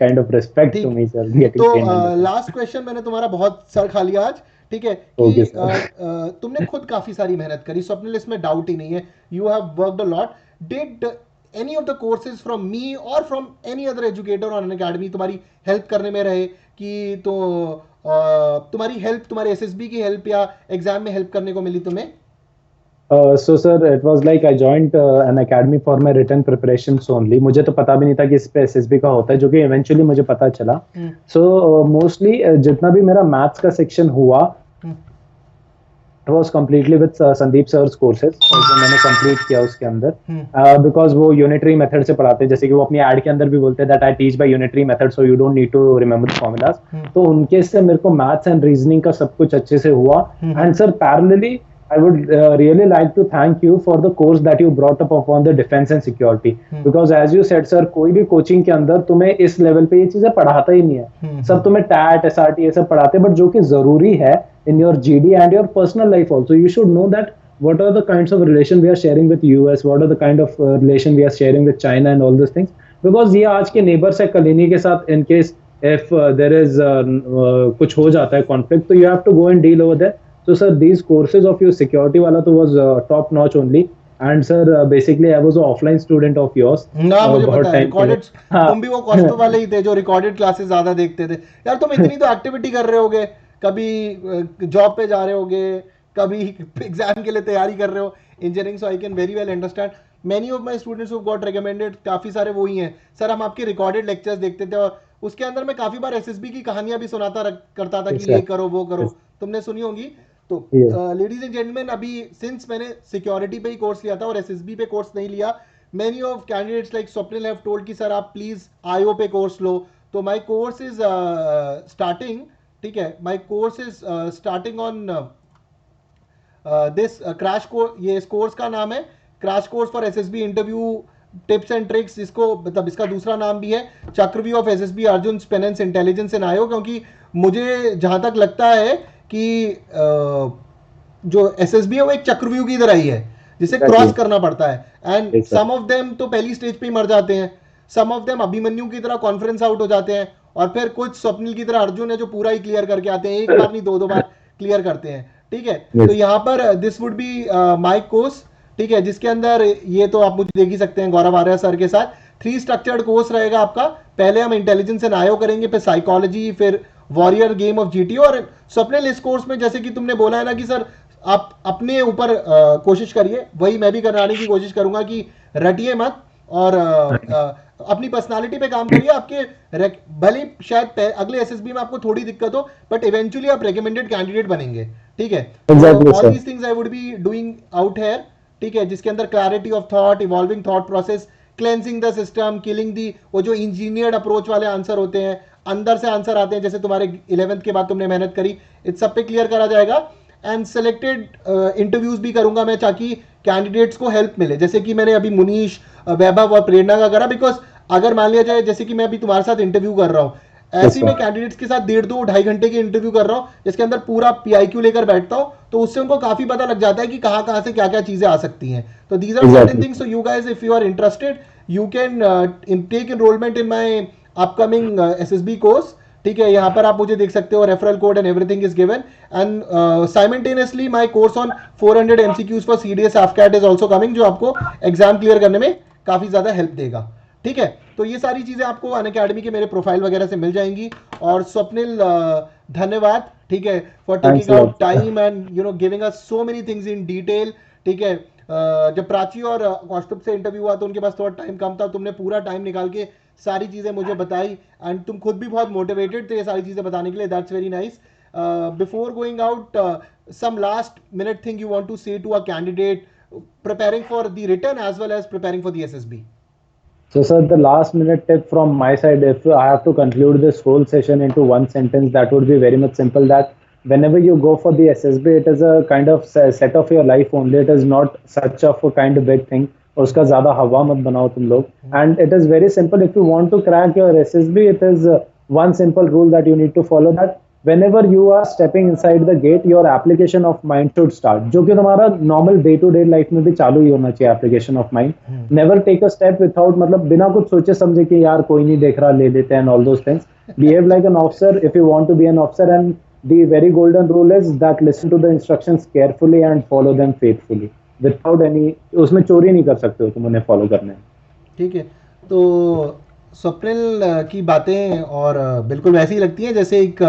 kind of respect to me, sir. Getting तो trained under that. Last question, मैंने तुम्हारा बहुत sir खा लिया आज, ठीक है, Okay, कि sir. तुमने खुद काफी सारी मेहनत करी स्वप्निल, इसमें डाउट ही नहीं है, you have worked a lot. Did any of the courses from me और from any other educator on an academy तुम्हारी हेल्प करने में रहे, कि तो तुम्हारी हेल्प, तुम्हारे एसएसबी की हेल्प या एग्जाम में हेल्प करने को मिली तुम्हें? So sir, it was like I joined an academy for my written preparations only. मुझे तो पता भी नहीं था कि इस पे एसएसबी का होता है, जो कि eventually मुझे पता चला. So mostly जितना भी मेरा मैथ्स का सेक्शन हुआ, it was completely with Sandeep sir's courses, जो मैंने complete किया उसके अंदर, because वो unitary method से पढ़ाते हैं, जैसे कि वो अपनी ad के अंदर भी बोलते हैं that I teach by unitary method, so you don't need to remember the formulas. तो उनके से मेरे को मैथ्स एंड रीजनिंग का सब कुछ अच्छे से हुआ. And sir parallelly I would really like to thank you for the course that you brought up upon the defense and security, because as you said sir, कोई भी कोचिंग के अंदर तुम्हें इस लेवल पे ये चीजें पढ़ाता ही नहीं है. सब तुम्हें टैट, एसआरटी ये सब पढ़ाते हैं, बट जो कि जरूरी है in your GD and your personal life also. You should know that what are the kinds of relation we are sharing with US, what are the kind of relation we are sharing with China and all these things, because ये आज के neighbors है कलिनी के साथ, in case if there is कुछ हो जाता है conflict, तो you have to go and deal over there. So sir, these courses of your security वाला तो was top notch only. And sir, basically I was an offline student of yours. ना मुझे बहुत पता है, time रिकॉर्डेड, हाँ. तुम भी वो कॉस्टो वाले ही थे जो रिकॉर्डेड क्लासेस ज्यादा देखते थे यार। तुम इतनी तो एक्टिविटी कर रहे होगे, कभी जॉब पे जा रहे होगे, कभी एग्जाम के लिए तैयारी कर रहे हो, engineering, so I can very well understand. Many of my students who got recommended, काफी सारे वो ही हैं सर, हम आपके रिकॉर्डेड लेक्चर्स देखते थे, और उसके अंदर मैं काफी बार एसएसबी की कहानियां भी सुनाता करता था कि ये करो वो करो, तुमने सुनी होंगी। तो लेडीज एंड जेंटलमैन, अभी सिंस मैंने सिक्योरिटी पे ही कोर्स लिया था और एसएसबी पे कोर्स नहीं लिया, many of candidates like Swapnil have told कि सर आप प्लीज आईओ पे कोर्स लो। तो माय कोर्स इज स्टार्टिंग, ठीक है, my course is starting on this crash course, ये इस कोर्स का नाम है crash course for SSB interview tips and tricks. इसको मतलब इसका दूसरा नाम भी है चक्रव्यूह of SSB Arjun penance intelligence and IO, क्योंकि मुझे जहां तक लगता है कि जो एसएसबी है वो एक चक्रव्यूह की तरह ही है, जिसे क्रॉस करना पड़ता है। एंड सम ऑफ देम तो पहली स्टेज पे ही मर जाते हैं, सम ऑफ देम अभिमन्यु की तरह कॉन्फ्रेंस आउट हो जाते हैं, और फिर कुछ स्वप्निल की तरह अर्जुन है जो पूरा ही क्लियर करके आते हैं, एक बार नहीं दो बार क्लियर करते हैं, ठीक है। तो यहाँ पर this would be my course, ठीक है, जिसके अंदर ये तो आप मुझे देख ही सकते हैं गौरव आर्या सर के साथ 3 स्ट्रक्चर्ड कोर्स रहेगा आपका। पहले हम इंटेलिजेंस एंड आईओ करेंगे, फिर साइकोलॉजी, फिर वॉरियर गेम ऑफ जीटीओ। और स्वप्निल इस कोर्स में जैसे कि तुमने बोला है ना कि सर आप अपने ऊपर कोशिश करिए, वही मैं भी कराने की कोशिश करूंगा कि रटिए मत, और अपनी पर्सनालिटी पे काम करिए। आपके भले शायद अगले एसएसबी में आपको थोड़ी दिक्कत हो, बट इवेंचुअली आप रिकमेंडेड कैंडिडेट बनेंगे, ठीक है। All these things I would be doing out here, ठीक है, जिसके अंदर clarity of thought, evolving thought process, cleansing the system, killing दी, वो जो इंजीनियर्ड अप्रोच वाले आंसर होते हैं, अंदर से आंसर आते हैं, जैसे तुम्हारे 11th के बाद तुमने मेहनत करी, इस सब पे क्लियर करा जाएगा। एंड सिलेक्टेड इंटरव्यूज भी करूंगा मैं, ताकि कैंडिडेट्स को हेल्प मिले, जैसे कि मैंने अभी मुनीश, वैभव और प्रेरणा का करा। बिकॉज अगर मान लिया जाए जैसे कि मैं अभी तुम्हारे साथ इंटरव्यू कर रहा हूँ, ऐसे ही मैं कैंडिडेट्स के साथ 1.5-2 घंटे की इंटरव्यू कर रहा हूँ, जिसके अंदर पूरा PIQ लेकर बैठता हूँ, तो उससे उनको काफी पता लग जाता है कि कहाँ से क्या क्या चीजें आ सकती हैं। तो these are certain things, so you guys if you are interested you can take enrollment in my upcoming SSB course, ठीक है। यहाँ पर आप मुझे देख सकते हो, referral code and everything is given. And simultaneously my course on 400 MCQs for CDS AFCAT is also coming, जो आपको एग्जाम क्लियर करने में काफी ज्यादा हेल्प देगा, ठीक है, तो ये सारी चीज़ें आपको अनअकैडमी के मेरे प्रोफाइल वगैरह से मिल जाएंगी। और स्वप्निल, धन्यवाद, ठीक है, for Thanks taking a out lot. Time and giving us so many things in detail. ठीक है, जब प्राची और कौस्तुभ से इंटरव्यू हुआ तो उनके पास थोड़ा टाइम कम था, तुमने पूरा टाइम निकाल के सारी चीज़ें मुझे बताई एंड तुम खुद भी बहुत मोटिवेटेड थे ये सारी चीज़ें बताने के लिए। That's very nice. Before going out, some last minute thing you want to say to a candidate preparing for the written as well as preparing for the SSB? So, sir, the last minute tip from my side, if I have to conclude this whole session into one sentence, that would be very much simple that whenever you go for the SSB, it is a kind of set of your life only. It is not such of a kind of big thing. उसका ज़्यादा हवा मत बनाओ तुम लोग. And it is very simple. If you want to crack your SSB, it is one simple rule that you need to follow, that whenever you are stepping inside the gate, your application of mind should start. जो कि तुम्हारा normal day to day life में भी चालू ही होना चाहिए application of mind. Never take a step without, मतलब बिना कुछ सोचे समझे कि यार कोई नहीं देख रहा ले लेते हैं and all those things. Behave like an officer if you want to be an officer, and the very golden rule is that listen to the instructions carefully and follow them faithfully. Without any, उसमें चोरी नहीं कर सकते हो तुम उन्हें follow करने में. ठीक है, तो स्वप्निल की बातें और बिल्कुल वैसी ही लगती हैं जैसे एक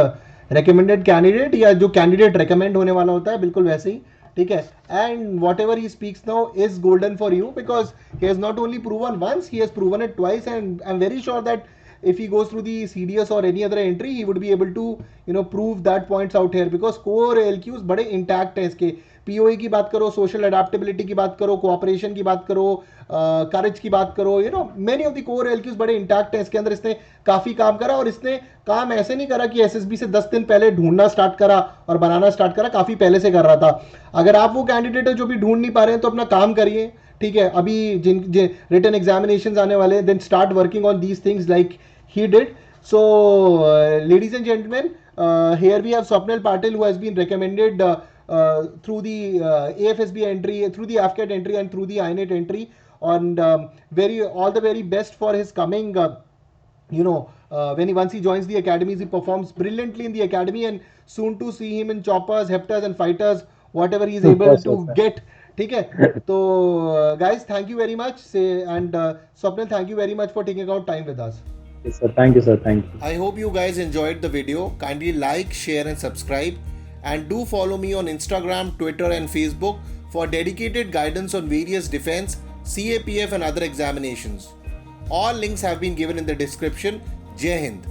रिकमेंडेड कैंडिडेट या जो कैंडिडेट रिकमेंड होने वाला होता है, बिल्कुल वैसे ही. ठीक है, and whatever he speaks now is golden for you because he has not only proven once, he has proven it twice, and I am very sure that if he goes through the CDS or any other entry, he would be able to prove that points out here because core LQs बड़े intact हैं इसके. POE की बात करो, social adaptability की बात करो, cooperation की बात करो, करेज की बात करो, मेनी ऑफ द कोर एलक्यूज बड़े इंटैक्ट हैं इसके अंदर. इसने काफी काम करा और इसने काम ऐसे नहीं करा कि एसएसबी से 10 दिन पहले ढूंढना स्टार्ट करा और बनाना स्टार्ट करा, काफी पहले से कर रहा था. अगर आप वो कैंडिडेट है जो भी ढूंढ नहीं पा रहे हैं तो अपना काम करिए. ठीक है, अभी जिन रिटन एग्जामिनेशन आने वाले हैं, then start working on these things like he did. So ladies and gentlemen, here we have Swapnil Patil, who has been recommended through the AFSB entry, through the AFCAT entry and through the INET entry, and all the very best for his coming once he joins the academies. He performs brilliantly in the academy, and soon to see him in choppers, hepters and fighters, whatever he is able to get. ठीक है, तो guys, thank you very much, and Swapnil, thank you very much for taking out time with us. Yes, sir. Thank you, sir. Thank you. I hope you guys enjoyed the video. Kindly like, share and subscribe, and do follow me on Instagram, Twitter and Facebook for dedicated guidance on various defense, CAPF and other examinations. All links have been given in the description. Jai Hind.